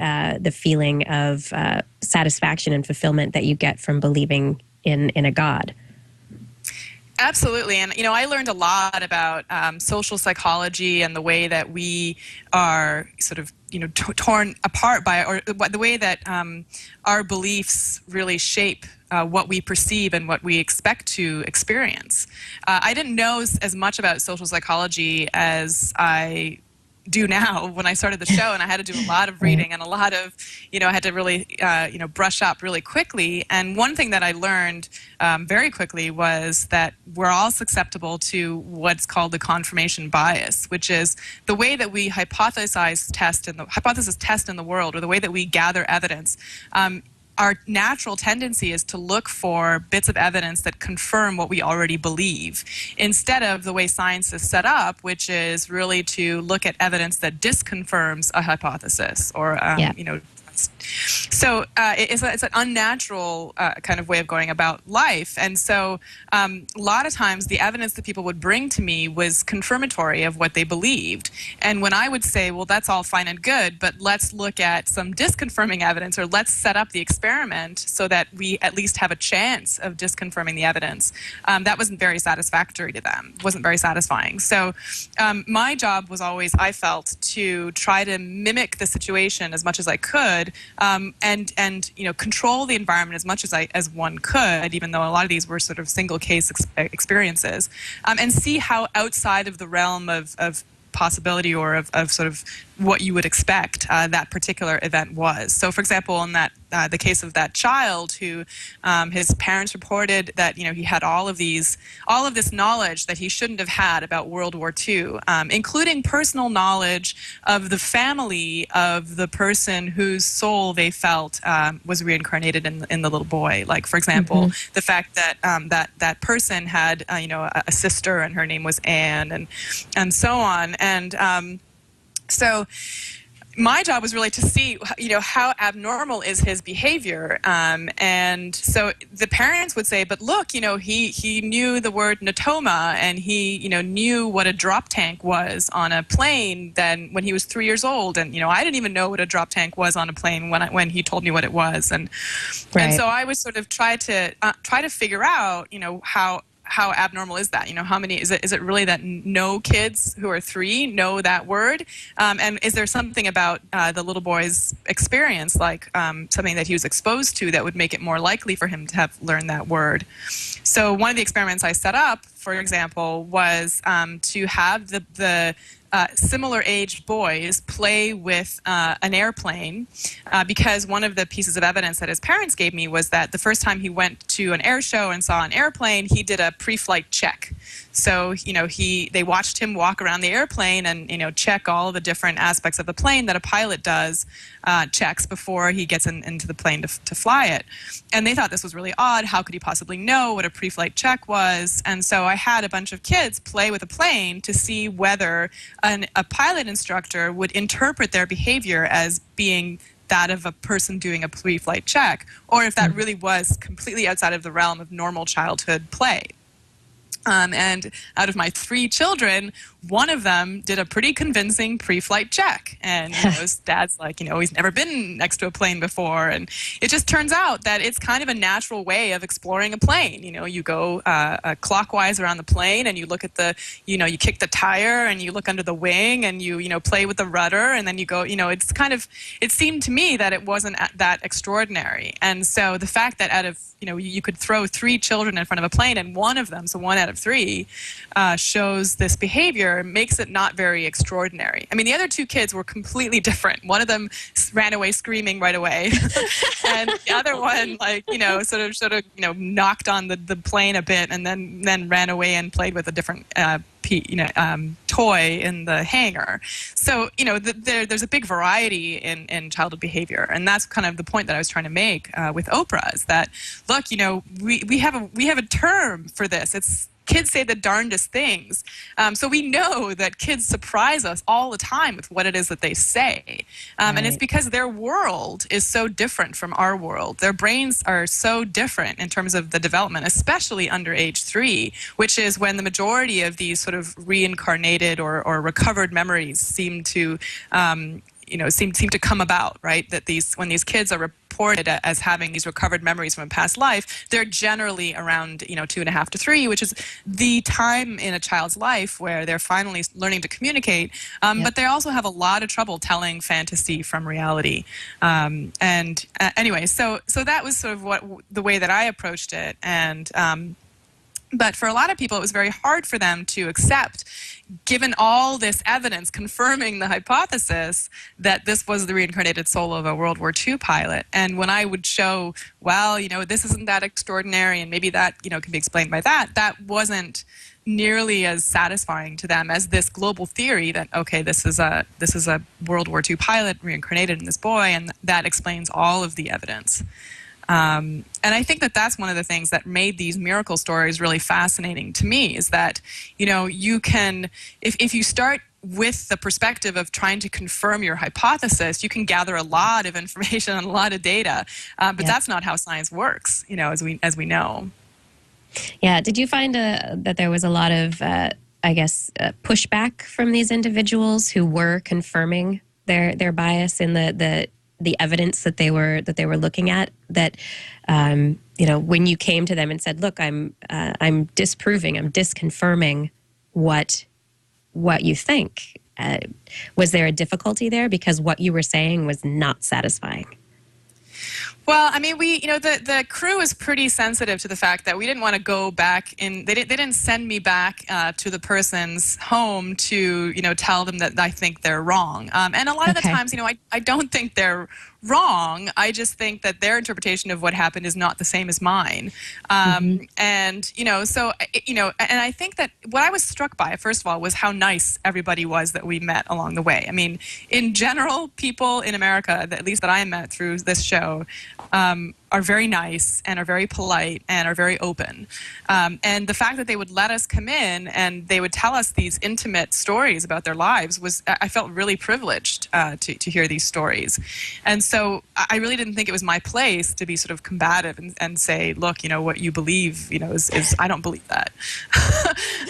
feeling of satisfaction and fulfillment that you get from believing in a God. Absolutely. And, I learned a lot about social psychology and the way that we are sort of, torn apart by, or the way that our beliefs really shape what we perceive and what we expect to experience. I didn't know as much about social psychology as I do now when I started the show, and I had to do a lot of reading and a lot of, I had to really, brush up really quickly. And one thing that I learned very quickly was that we're all susceptible to what's called the confirmation bias, which is the way that we hypothesis test in the world, or the way that we gather evidence. Our natural tendency is to look for bits of evidence that confirm what we already believe, instead of the way science is set up, which is really to look at evidence that disconfirms a hypothesis, or So it's an unnatural kind of way of going about life. And so a lot of times the evidence that people would bring to me was confirmatory of what they believed. And when I would say, well, that's all fine and good, but let's look at some disconfirming evidence, or let's set up the experiment so that we at least have a chance of disconfirming the evidence, that wasn't very satisfactory to them, wasn't very satisfying. So my job was always, I felt, to try to mimic the situation as much as I could, and control the environment as much as one could, even though a lot of these were sort of single case experiences, and see how outside of the realm of possibility, or of sort of what you would expect that particular event was. So, for example, in that the case of that child who his parents reported that he had all of this knowledge that he shouldn't have had about World War II, including personal knowledge of the family of the person whose soul they felt was reincarnated in the little boy. Like, for example, the fact that that person had a sister, and her name was Anne, and so on. And so my job was really to see, how abnormal is his behavior. And so the parents would say, but look, he knew the word Natoma, and he, knew what a drop tank was on a plane then when he was 3 years old. And, I didn't even know what a drop tank was on a plane when he told me what it was. And so I would sort of try to figure out, how abnormal is that? How many is it really that no kids who are 3 know that word? And is there something about the little boy's experience, like something that he was exposed to, that would make it more likely for him to have learned that word? So one of the experiments I set up, for example, was to have the similar-aged boys play with an airplane, because one of the pieces of evidence that his parents gave me was that the first time he went to an air show and saw an airplane, he did a pre-flight check. So, they watched him walk around the airplane and, check all the different aspects of the plane that a pilot does, checks before he gets into the plane to fly it. And they thought this was really odd. How could he possibly know what a pre-flight check was? And so I had a bunch of kids play with a plane to see whether a pilot instructor would interpret their behavior as being that of a person doing a pre-flight check, or if that really was completely outside of the realm of normal childhood play. And out of my 3 children, one of them did a pretty convincing pre-flight check. And his dad's like, he's never been next to a plane before. And it just turns out that it's kind of a natural way of exploring a plane. You go clockwise around the plane, and you look at you kick the tire, and you look under the wing, and you play with the rudder, and then you go, it seemed to me that it wasn't that extraordinary. And so the fact that out of, you could throw 3 children in front of a plane, and one of them, so 1 out of 3, shows this behavior, makes it not very extraordinary. I mean, the other 2 kids were completely different. One of them ran away screaming right away, and the other one, sort of, knocked on the plane a bit, and then ran away and played with a different toy in the hangar. So, there's a big variety in childhood behavior, and that's kind of the point that I was trying to make with Oprah, is that, look, we have a term for this. It's kids say the darndest things. So we know that kids surprise us all the time with what it is that they say. And it's because their world is so different from our world. Their brains are so different in terms of the development, especially under age 3, which is when the majority of these sort of reincarnated or recovered memories seem to seem to come about, right? That when these kids are reported as having these recovered memories from a past life, they're generally around 2.5 to 3, which is the time in a child's life where they're finally learning to communicate. But they also have a lot of trouble telling fantasy from reality. Anyway, so that was sort of the way that I approached it, and. But for a lot of people, it was very hard for them to accept, given all this evidence confirming the hypothesis that this was the reincarnated soul of a World War II pilot. And when I would show, well, this isn't that extraordinary, and maybe that, can be explained by that, that wasn't nearly as satisfying to them as this global theory that, okay, this is a World War II pilot reincarnated in this boy, and that explains all of the evidence. And I think that that's one of the things that made these miracle stories really fascinating to me, is that, you can, if you start with the perspective of trying to confirm your hypothesis, you can gather a lot of information and a lot of data, but that's not how science works, as we know. Yeah. Did you find that there was a lot of, pushback from these individuals who were confirming their bias in the evidence that they were looking at? That when you came to them and said, "Look, I'm disconfirming what you think," was there a difficulty there because what you were saying was not satisfying? Well, I mean, the crew was pretty sensitive to the fact that we didn't want to go back in. They didn't send me back to the person's home to, tell them that I think they're wrong. And a lot of the times, I don't think they're wrong. I just think that their interpretation of what happened is not the same as mine. And, so, and I think that what I was struck by, first of all, was how nice everybody was that we met along the way. I mean, in general, people in America, at least that I met through this show, are very nice and are very polite and are very open. And the fact that they would let us come in and they would tell us these intimate stories about their lives I felt really privileged to hear these stories. And so I really didn't think it was my place to be sort of combative and say, look, what you believe, is I don't believe that.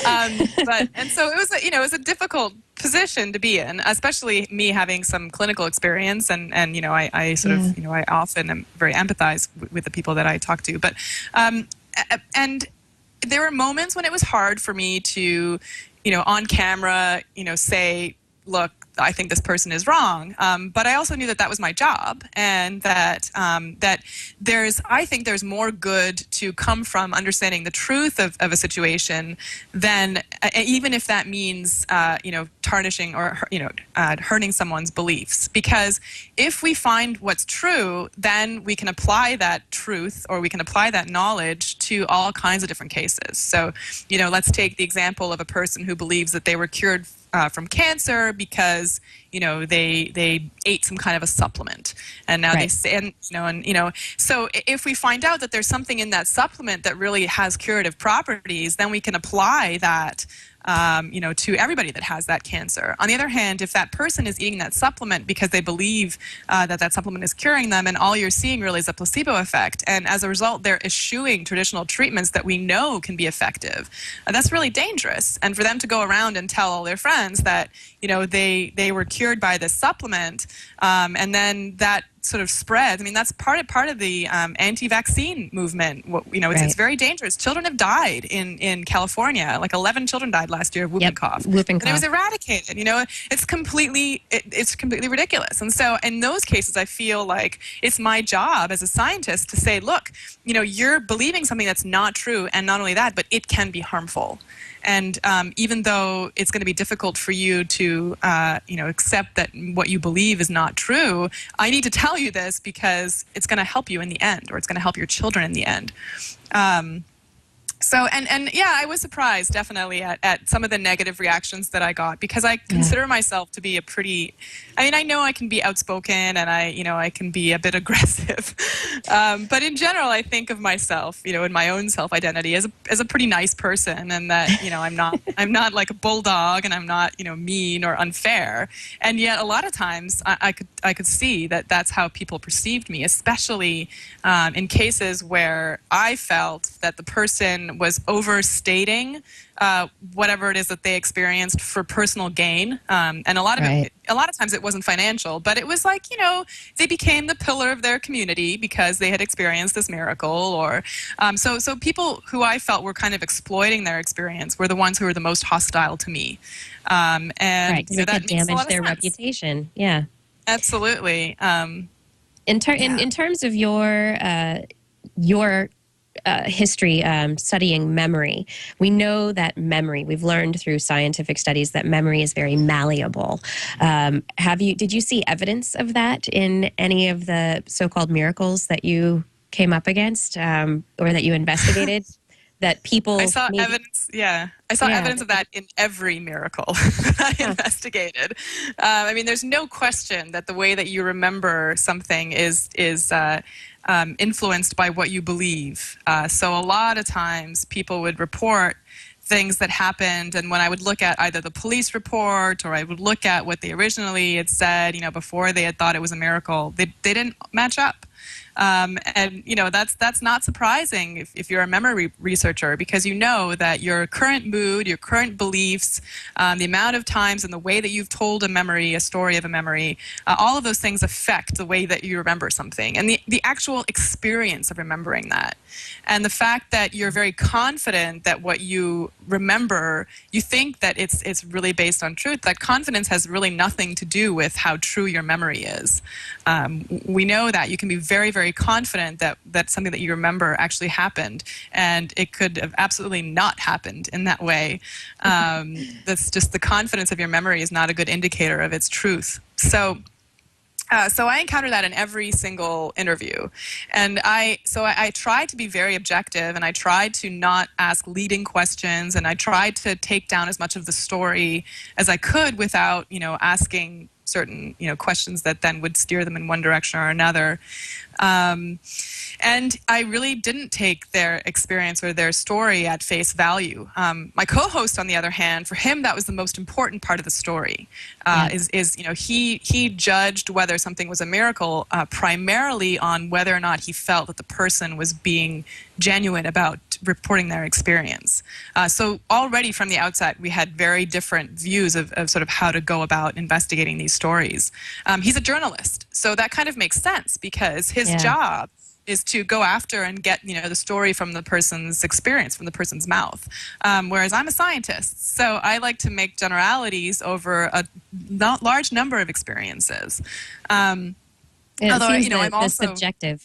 And so it was a difficult position to be in, especially me having some clinical experience, and I sort of I often am very empathize with the people that I talk to, but and there were moments when it was hard for me to on camera say, look, I think this person is wrong, but I also knew that was my job, and that I think there's more good to come from understanding the truth of a situation than even if that means tarnishing or hurting someone's beliefs. Because if we find what's true, then we can apply that truth or we can apply that knowledge to all kinds of different cases. So let's take the example of a person who believes that they were cured from cancer because they ate some kind of a supplement, and now they say, so if we find out that there's something in that supplement that really has curative properties, then we can apply that to everybody that has that cancer. On the other hand, if that person is eating that supplement because they believe that supplement is curing them, and all you're seeing really is a placebo effect, and as a result they're eschewing traditional treatments that we know can be effective, that's really dangerous. And for them to go around and tell all their friends that they were cured by this supplement, and then that sort of spreads. I mean, that's part of the anti-vaccine movement. It's very dangerous. Children have died in California. Like 11 children died last year of whooping cough. And it was eradicated. It's completely ridiculous. And so in those cases, I feel like it's my job as a scientist to say, look, you're believing something that's not true, and not only that, but it can be harmful. And even though it's going to be difficult for you to, accept that what you believe is not true, I need to tell you this because it's going to help you in the end, or it's going to help your children in the end. So, I was surprised definitely at some of the negative reactions that I got, because I consider myself to be I know I can be outspoken and I can be a bit aggressive. But in general, I think of myself, in my own self-identity as a pretty nice person, and that, I'm not like a bulldog, and I'm not, mean or unfair. And yet a lot of times I could see that that's how people perceived me, especially in cases where I felt that the person was overstating whatever it is that they experienced for personal gain, and a lot of times it wasn't financial, but it was like they became the pillar of their community because they had experienced this miracle, or so people who I felt were kind of exploiting their experience were the ones who were the most hostile to me, and that could damage their reputation. Yeah, absolutely. In terms of your history studying memory. We know that memory, we've learned through scientific studies that memory is very malleable. Did you see evidence of that in any of the so-called miracles that you came up against or that you investigated? That people I saw evidence, I saw evidence of that in every miracle that I investigated. I mean, there's no question that the way that you remember something is influenced by what you believe. So a lot of times people would report things that happened, and when I would look at either the police report or I would look at what they originally had said, before they had thought it was a miracle, they didn't match up. And that's not surprising if you're a memory researcher, because you know that your current mood, your current beliefs, the amount of times and the way that you've told a story of a memory, all of those things affect the way that you remember something and the actual experience of remembering that. And the fact that you're very confident that what you remember, you think that it's really based on truth, that confidence has really nothing to do with how true your memory is. We know that you can be very, very confident that something that you remember actually happened, and it could have absolutely not happened in that way. That's just the confidence of your memory is not a good indicator of its truth. So I encounter that in every single interview. And I tried to be very objective, and I tried to not ask leading questions, and I tried to take down as much of the story as I could without, asking certain, questions that then would steer them in one direction or another. And I really didn't take their experience or their story at face value. My co-host, on the other hand, for him, that was the most important part of the story. He judged whether something was a miracle primarily on whether or not he felt that the person was being genuine about reporting their experience. So already from the outset, we had very different views of sort of how to go about investigating these stories. He's a journalist, so that kind of makes sense, because his job is to go after and get the story from the person's experience, from the person's mouth. Whereas I'm a scientist, so I like to make generalities over a large number of experiences. Although, I'm also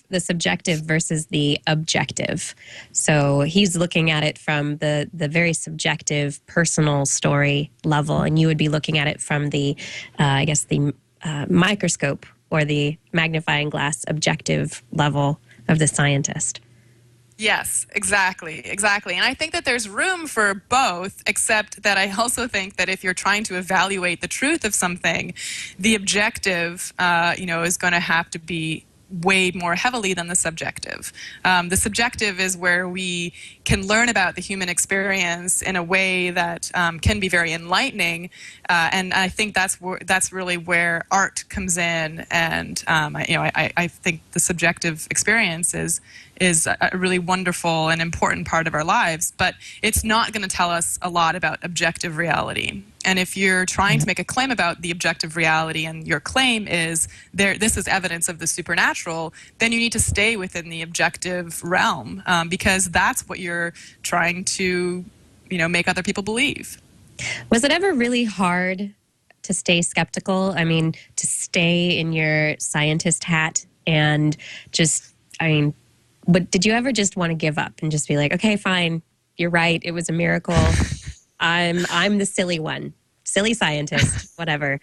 the subjective versus the objective. So he's looking at it from the very subjective, personal story level, and you would be looking at it from the, the microscope or the magnifying glass objective level of the scientist. Yes, exactly. And I think that there's room for both, except that I also think that if you're trying to evaluate the truth of something, the objective, is going to have to be weighed more heavily than the subjective. The subjective is where we can learn about the human experience in a way that can be very enlightening, and I think that's really where art comes in. And I think the subjective experience is a really wonderful and important part of our lives, but it's not going to tell us a lot about objective reality. And if you're trying to make a claim about the objective reality, and your claim is this is evidence of the supernatural, then you need to stay within the objective realm, because that's what you're trying to, make other people believe. Was it ever really hard to stay skeptical? I mean, to stay in your scientist hat and but did you ever just want to give up and just be like, okay, fine, you're right, it was a miracle. I'm the silly one, silly scientist, whatever.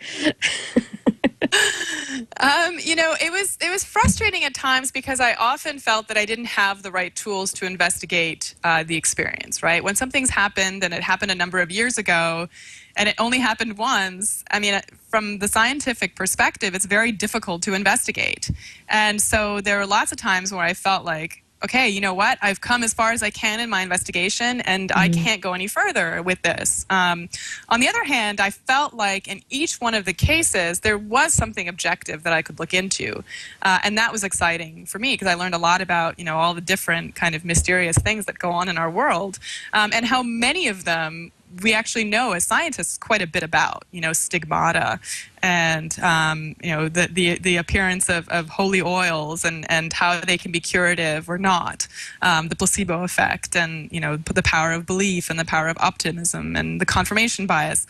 It was frustrating at times, because I often felt that I didn't have the right tools to investigate the experience, right? When something's happened, and it happened a number of years ago, and it only happened once, I mean, from the scientific perspective, it's very difficult to investigate. And so there are lots of times where I felt like, okay, you know what? I've come as far as I can in my investigation, and I can't go any further with this. On the other hand, I felt like in each one of the cases, there was something objective that I could look into. And that was exciting for me, because I learned a lot about, all the different kind of mysterious things that go on in our world, and how many of them we actually know as scientists quite a bit about, stigmata and, the appearance of holy oils and how they can be curative or not, the placebo effect and, the power of belief and the power of optimism and the confirmation bias.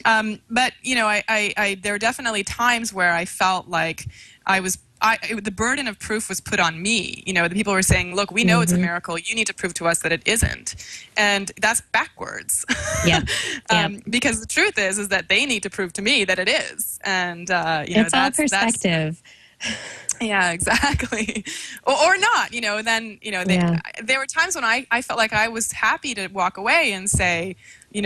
But, there are definitely times where I felt like I was the burden of proof was put on me. The people were saying, look, we know it's a miracle. You need to prove to us that it isn't. And that's backwards. Yeah. Because the truth is that they need to prove to me that it is. And, it's all perspective. Yeah, exactly. Or not, then, there were times when I felt like I was happy to walk away and say, you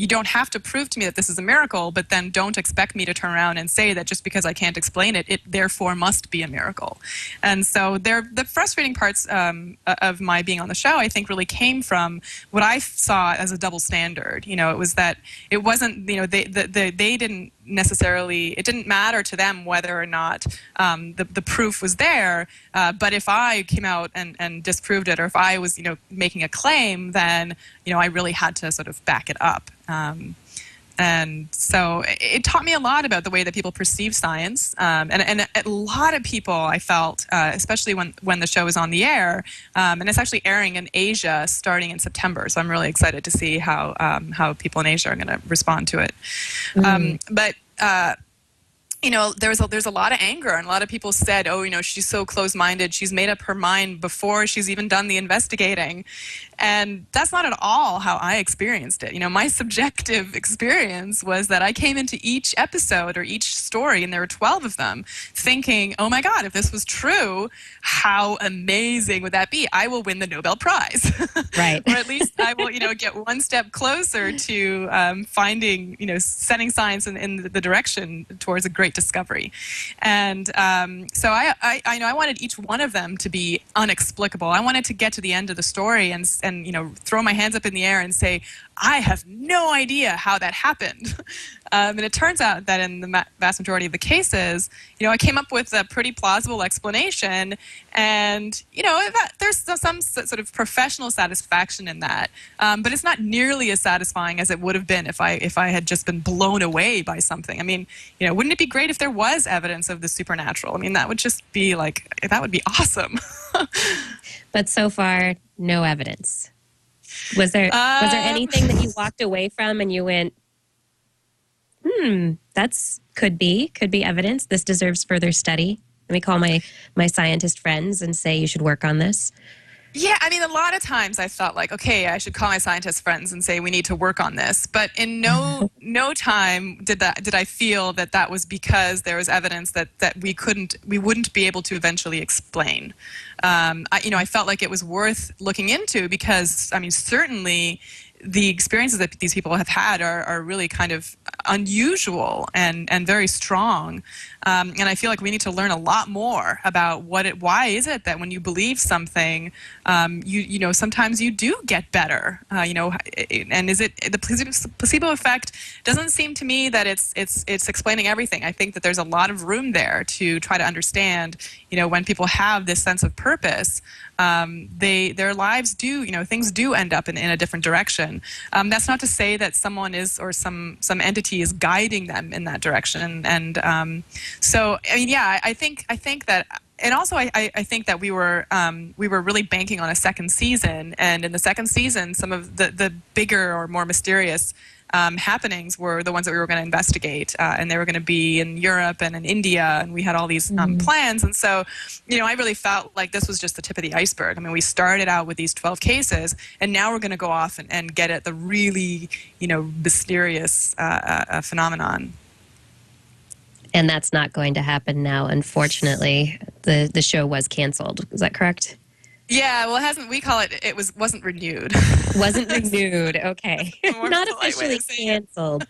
don't have to prove to me that this is a miracle, but then don't expect me to turn around and say that just because I can't explain it, it therefore must be a miracle. And so the frustrating parts of my being on the show, I think, really came from what I saw as a double standard. It was that it wasn't, they didn't necessarily, it didn't matter to them whether or not the proof was there, but if I came out and disproved it, or if I was making a claim, then I really had to sort of back it up. And so it taught me a lot about the way that people perceive science, and a lot of people, I felt, especially when the show is on the air, and it's actually airing in Asia starting in September, so I'm really excited to see how people in Asia are going to respond to it. But there's a lot of anger, and a lot of people said, she's so close-minded, she's made up her mind before she's even done the investigating. And that's not at all how I experienced it. My subjective experience was that I came into each episode or each story, and there were 12 of them, thinking, oh my God, if this was true, how amazing would that be? I will win the Nobel Prize. Right. Or at least I will, get one step closer to finding, setting science in the direction towards a great discovery. And so I wanted each one of them to be unexplicable. I wanted to get to the end of the story and throw my hands up in the air and say, I have no idea how that happened. And it turns out that in the vast majority of the cases, I came up with a pretty plausible explanation, and there's some sort of professional satisfaction in that, but it's not nearly as satisfying as it would have been if I had just been blown away by something. I mean, wouldn't it be great if there was evidence of the supernatural? I mean, that would just be that would be awesome. But so far, no evidence. Was there anything that you walked away from and you went, that's could be evidence. This deserves further study. Let me call my scientist friends and say you should work on this. Yeah, I mean, a lot of times I felt like, okay, I should call my scientist friends and say we need to work on this. But in no time did I feel that was because there was evidence that we wouldn't be able to eventually explain. I felt like it was worth looking into because, I mean, certainly the experiences that these people have had are really kind of unusual and very strong. And I feel like we need to learn a lot more about why is it that when you believe something, sometimes you do get better, and is it the placebo effect? Doesn't seem to me that it's explaining everything. I think that there's a lot of room there to try to understand, when people have this sense of purpose, their lives do, things do end up in a different direction. That's not to say that someone is, or some entity is guiding them in that direction. And so, I mean, yeah, I think that, and also I think that we were really banking on a second season, and in the second season, some of the bigger or more mysterious happenings were the ones that we were going to investigate, and they were going to be in Europe and in India, and we had all these plans. And so, I really felt like this was just the tip of the iceberg. I mean, we started out with these 12 cases, and now we're going to go off and get at the really, mysterious phenomenon. And that's not going to happen now, unfortunately. The show was canceled. Is that correct? Yeah, well, it hasn't. We call it wasn't renewed. Wasn't renewed. Okay, not officially canceled.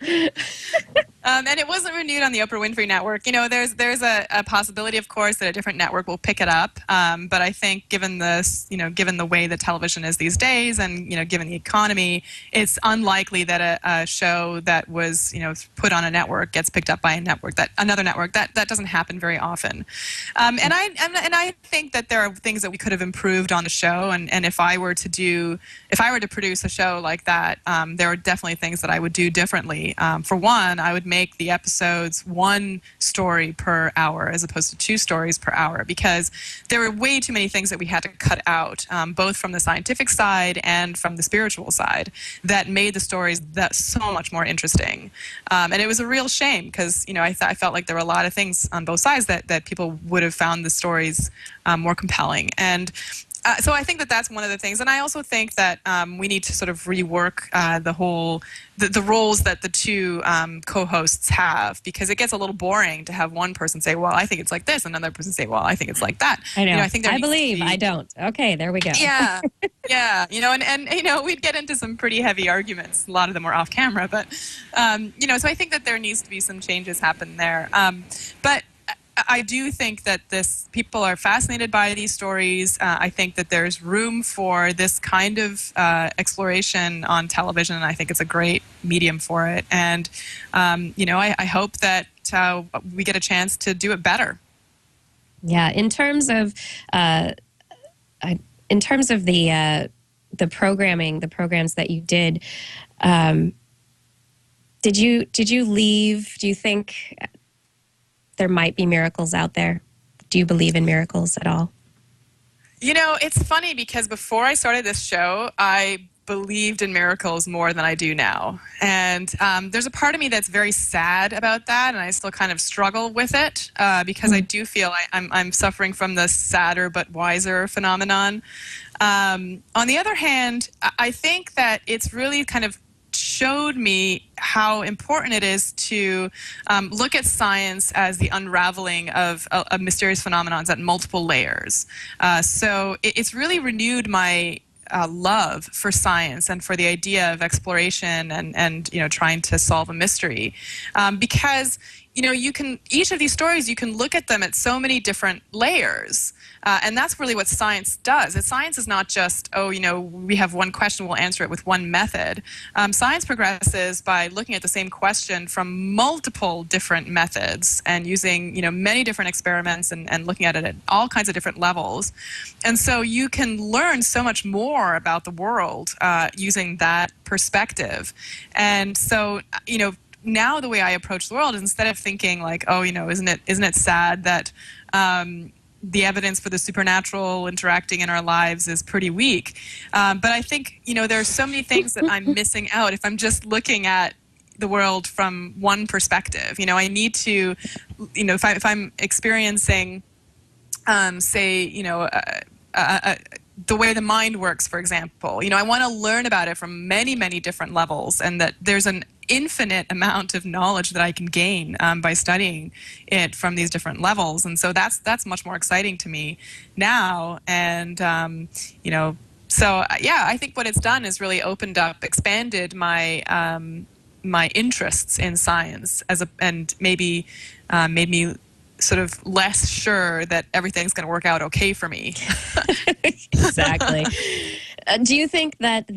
And it wasn't renewed on the Oprah Winfrey Network. There's a possibility, of course, that a different network will pick it up. But I think, given the way that television is these days, and given the economy, it's unlikely that a show that was put on a network gets picked up by another network. That doesn't happen very often. And I think that there are things that we could have improved on the show, and if I were to produce a show like that, there are definitely things that I would do differently. For one, I would make the episodes one story per hour as opposed to 2 stories per hour, because there were way too many things that we had to cut out, both from the scientific side and from the spiritual side, that made the stories that so much more interesting. And it was a real shame because, I felt like there were a lot of things on both sides that people would have found the stories more compelling. And so I think that that's one of the things. And I also think that we need to sort of rework the roles that the 2 co-hosts have, because it gets a little boring to have one person say, well, I think it's like this, and another person say, well, I think it's like that. I know. I think I believe, I don't. Okay, there we go. Yeah. Yeah. And we'd get into some pretty heavy arguments. A lot of them were off camera, but, so I think that there needs to be some changes happen there. But I do think that people are fascinated by these stories. I think that there's room for this kind of exploration on television, and I think it's a great medium for it. And, I hope that we get a chance to do it better. Yeah, in terms of the programming, the programs that you did, did you leave? Do you think there might be miracles out there? Do you believe in miracles at all? It's funny because before I started this show, I believed in miracles more than I do now. And there's a part of me that's very sad about that, and I still kind of struggle with it because I do feel I'm suffering from the sadder but wiser phenomenon. On the other hand, I think that it's really kind of showed me how important it is to look at science as the unraveling of mysterious phenomenons at multiple layers. So it's really renewed my love for science and for the idea of exploration and trying to solve a mystery, because each of these stories, you can look at them at so many different layers. And that's really what science does. Science is not just, we have one question, we'll answer it with one method. Science progresses by looking at the same question from multiple different methods and using, many different experiments and looking at it at all kinds of different levels. And so you can learn so much more about the world using that perspective. And so, now the way I approach the world is, instead of thinking like, isn't it sad that the evidence for the supernatural interacting in our lives is pretty weak. But I think, there are so many things that I'm missing out if I'm just looking at the world from one perspective. I need to, if I'm experiencing, say, the way the mind works, for example, I want to learn about it from many, many different levels, and that there's an infinite amount of knowledge that I can gain by studying it from these different levels. And so that's much more exciting to me now. And, I think what it's done is really expanded my my interests in science and maybe made me sort of less sure that everything's going to work out okay for me. Exactly. Do you think that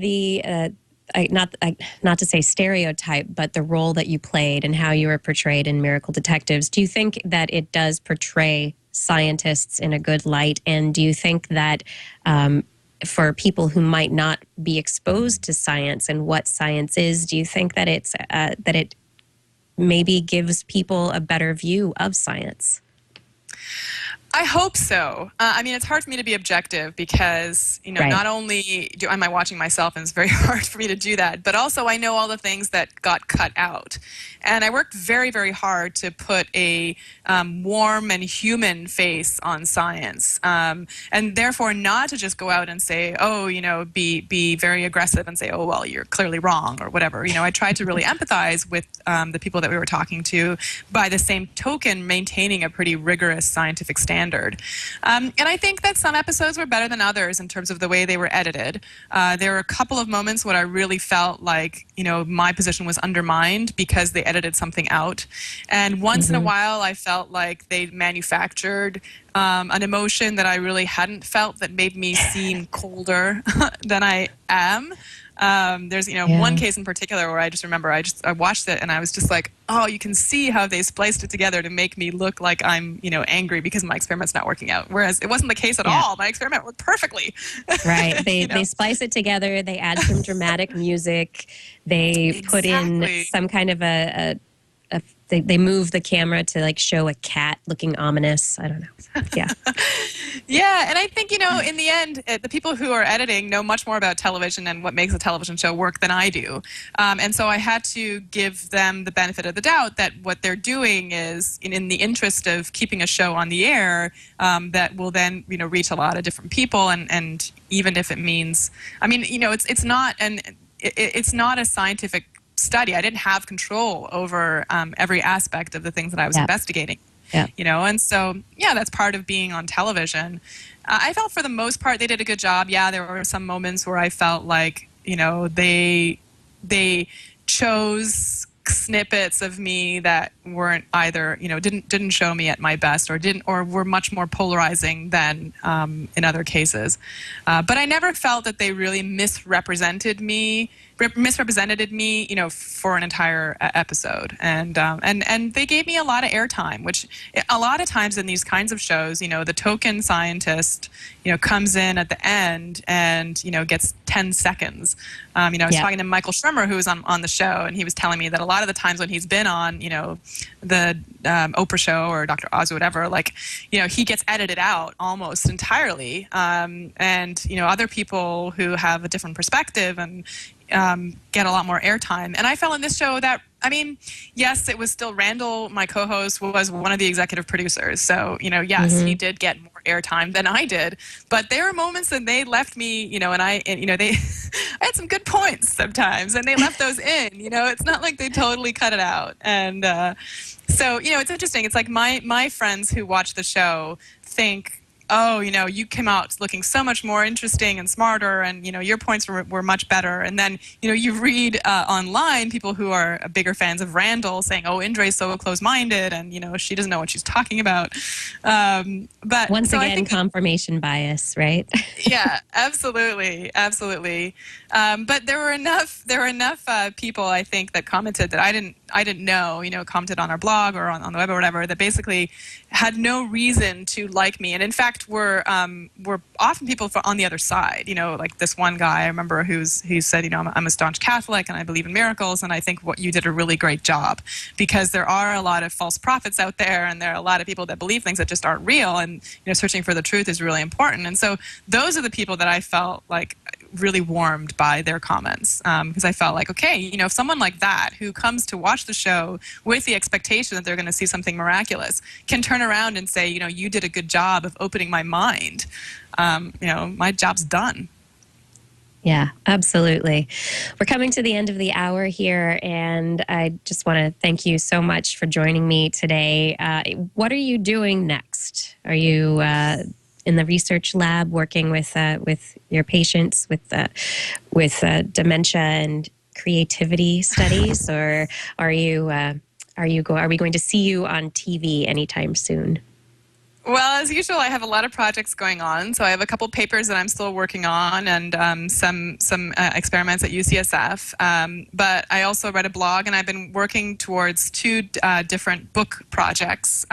not to say stereotype, but the role that you played and how you were portrayed in Miracle Detectives, do you think that it does portray scientists in a good light? And do you think that for people who might not be exposed to science and what science is, do you think that it maybe gives people a better view of science? I hope so. It's hard for me to be objective because, Right. Not only am I watching myself, and it's very hard for me to do that, but also I know all the things that got cut out. And I worked very, very hard to put a warm and human face on science. And therefore not to just go out and say, be very aggressive and say, oh, well, you're clearly wrong or whatever. I tried to really empathize with the people that we were talking to, by the same token maintaining a pretty rigorous scientific standard. And I think that some episodes were better than others in terms of the way they were edited. There were a couple of moments when I really felt like, my position was undermined because they edited something out. And once in a while, I felt like they manufactured an emotion that I really hadn't felt, that made me seem colder than I am. There's, one case in particular where I just remember I watched it and I was just like, oh, you can see how they spliced it together to make me look like I'm, angry because my experiment's not working out. Whereas it wasn't the case at all. My experiment worked perfectly. Right. They splice it together. They add some dramatic music. They put in some kind of a they move the camera to like show a cat looking ominous. I don't know. Yeah. Yeah, and I think, in the end, the people who are editing know much more about television and what makes a television show work than I do. And so I had to give them the benefit of the doubt that what they're doing is in the interest of keeping a show on the air that will then, reach a lot of different people. And even if it means, it's not a scientific study. I didn't have control over every aspect of the things that I was investigating. Yeah. And so, that's part of being on television. I felt for the most part they did a good job. Yeah, there were some moments where I felt like, they chose snippets of me that weren't either, didn't show me at my best or were much more polarizing than in other cases. But I never felt that they really misrepresented me, for an entire episode. And they gave me a lot of airtime, which a lot of times in these kinds of shows, the token scientist, comes in at the end and, gets 10 seconds. I was talking to Michael Shermer, who was on the show, and he was telling me that a lot of the times when he's been on, the Oprah show or Dr. Oz or whatever, he gets edited out almost entirely. And, other people who have a different perspective and get a lot more airtime. And I felt in this show that, yes, it was still Randall, my co-host, was one of the executive producers. So, yes, he did get more airtime than I did. But there were moments that they left me, they, I had some good points sometimes, and they left those in. It's not like they totally cut it out. And so, it's interesting. It's like my friends who watch the show think, oh, you came out looking so much more interesting and smarter, and, your points were much better. And then, you read online people who are bigger fans of Randall saying, oh, Indre's so close-minded, and, she doesn't know what she's talking about. But once so again, I think confirmation bias, right? Yeah, absolutely. But there were enough people, I think, that commented that I didn't know, commented on our blog or on the web or whatever, that basically had no reason to like me. And in fact, were often people on the other side, like this one guy I remember who said, I'm a staunch Catholic and I believe in miracles, and I think what you did a really great job, because there are a lot of false prophets out there, and there are a lot of people that believe things that just aren't real, and searching for the truth is really important. And so those are the people that I felt like really warmed by their comments, because I felt like, okay, if someone like that who comes to watch the show with the expectation that they're going to see something miraculous can turn around and say, you did a good job of opening my mind, my job's done. Yeah, absolutely. We're coming to the end of the hour here, and I just want to thank you so much for joining me today. What are you doing next? Are you in the research lab working with your patients with dementia and creativity studies, or are we going to see you on TV anytime soon? Well, as usual, I have a lot of projects going on. So I have a couple papers that I'm still working on, and some experiments at UCSF. But I also read a blog, and I've been working towards two different book projects.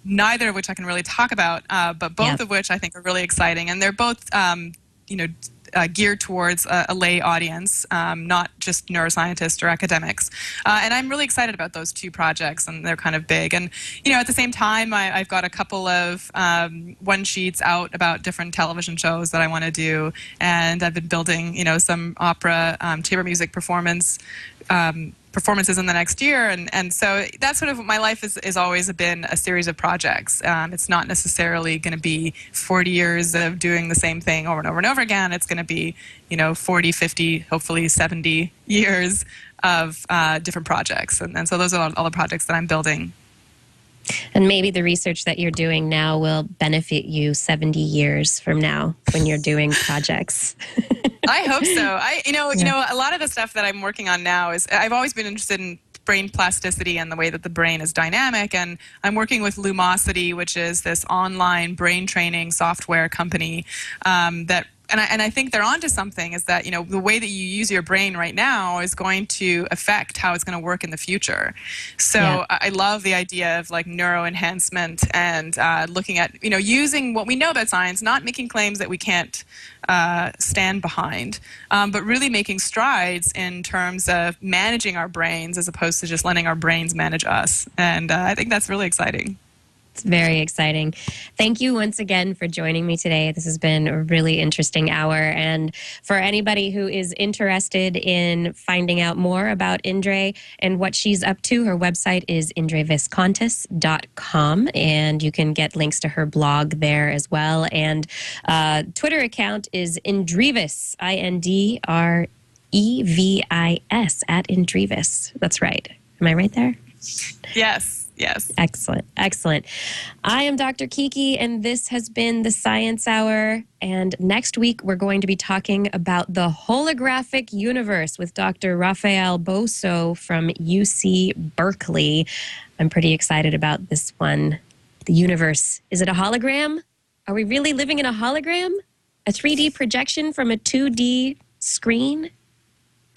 Neither of which I can really talk about, but both of which I think are really exciting, and they're both, geared towards a lay audience, not just neuroscientists or academics. And I'm really excited about those two projects, and they're kind of big. And, at the same time, I've got a couple of one-sheets out about different television shows that I want to do, and I've been building, some opera, chamber music performances in the next year, and so that's sort of what my life has always been, a series of projects. It's not necessarily going to be 40 years of doing the same thing over and over and over again. It's going to be 40, 50, hopefully 70 years of different projects, and so those are all the projects that I'm building. And maybe the research that you're doing now will benefit you 70 years from now when you're doing projects. I hope so. A lot of the stuff that I'm working on now is, I've always been interested in brain plasticity and the way that the brain is dynamic, and I'm working with Lumosity, which is this online brain training software company that and I think they're onto something, is that, the way that you use your brain right now is going to affect how it's going to work in the future. So I love the idea of like neuro enhancement and looking at, using what we know about science, not making claims that we can't stand behind, but really making strides in terms of managing our brains as opposed to just letting our brains manage us. And I think that's really exciting. It's very exciting. Thank you once again for joining me today. This has been a really interesting hour. And for anybody who is interested in finding out more about Indre and what she's up to, her website is indreviskontas.com. And you can get links to her blog there as well. And Twitter account is Indrevis, INDREVIS, at Indrevis. That's right. Am I right there? Yes. Yes. Excellent. Excellent. I am Dr. Kiki, and this has been the Science Hour. And next week, we're going to be talking about the holographic universe with Dr. Rafael Bosso from UC Berkeley. I'm pretty excited about this one. The universe. Is it a hologram? Are we really living in a hologram? A 3D projection from a 2D screen?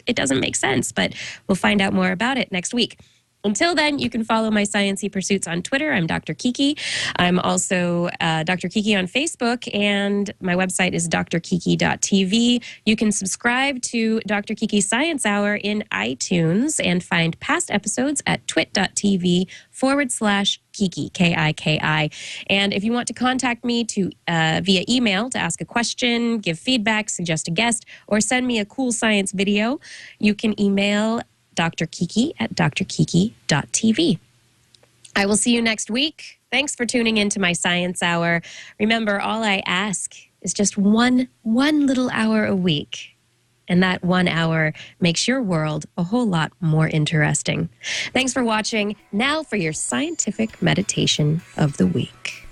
It doesn't make sense, but we'll find out more about it next week. Until then, you can follow my sciencey pursuits on Twitter. I'm Dr. Kiki. I'm also Dr. Kiki on Facebook, and my website is drkiki.tv. You can subscribe to Dr. Kiki Science Hour in iTunes and find past episodes at twit.tv/Kiki, Kiki. And if you want to contact me via email to ask a question, give feedback, suggest a guest, or send me a cool science video, you can email Dr. Kiki at drkiki.tv. I will see you next week. Thanks for tuning into my Science Hour. Remember, all I ask is just one little hour a week. And that 1 hour makes your world a whole lot more interesting. Thanks for watching. Now for your scientific meditation of the week.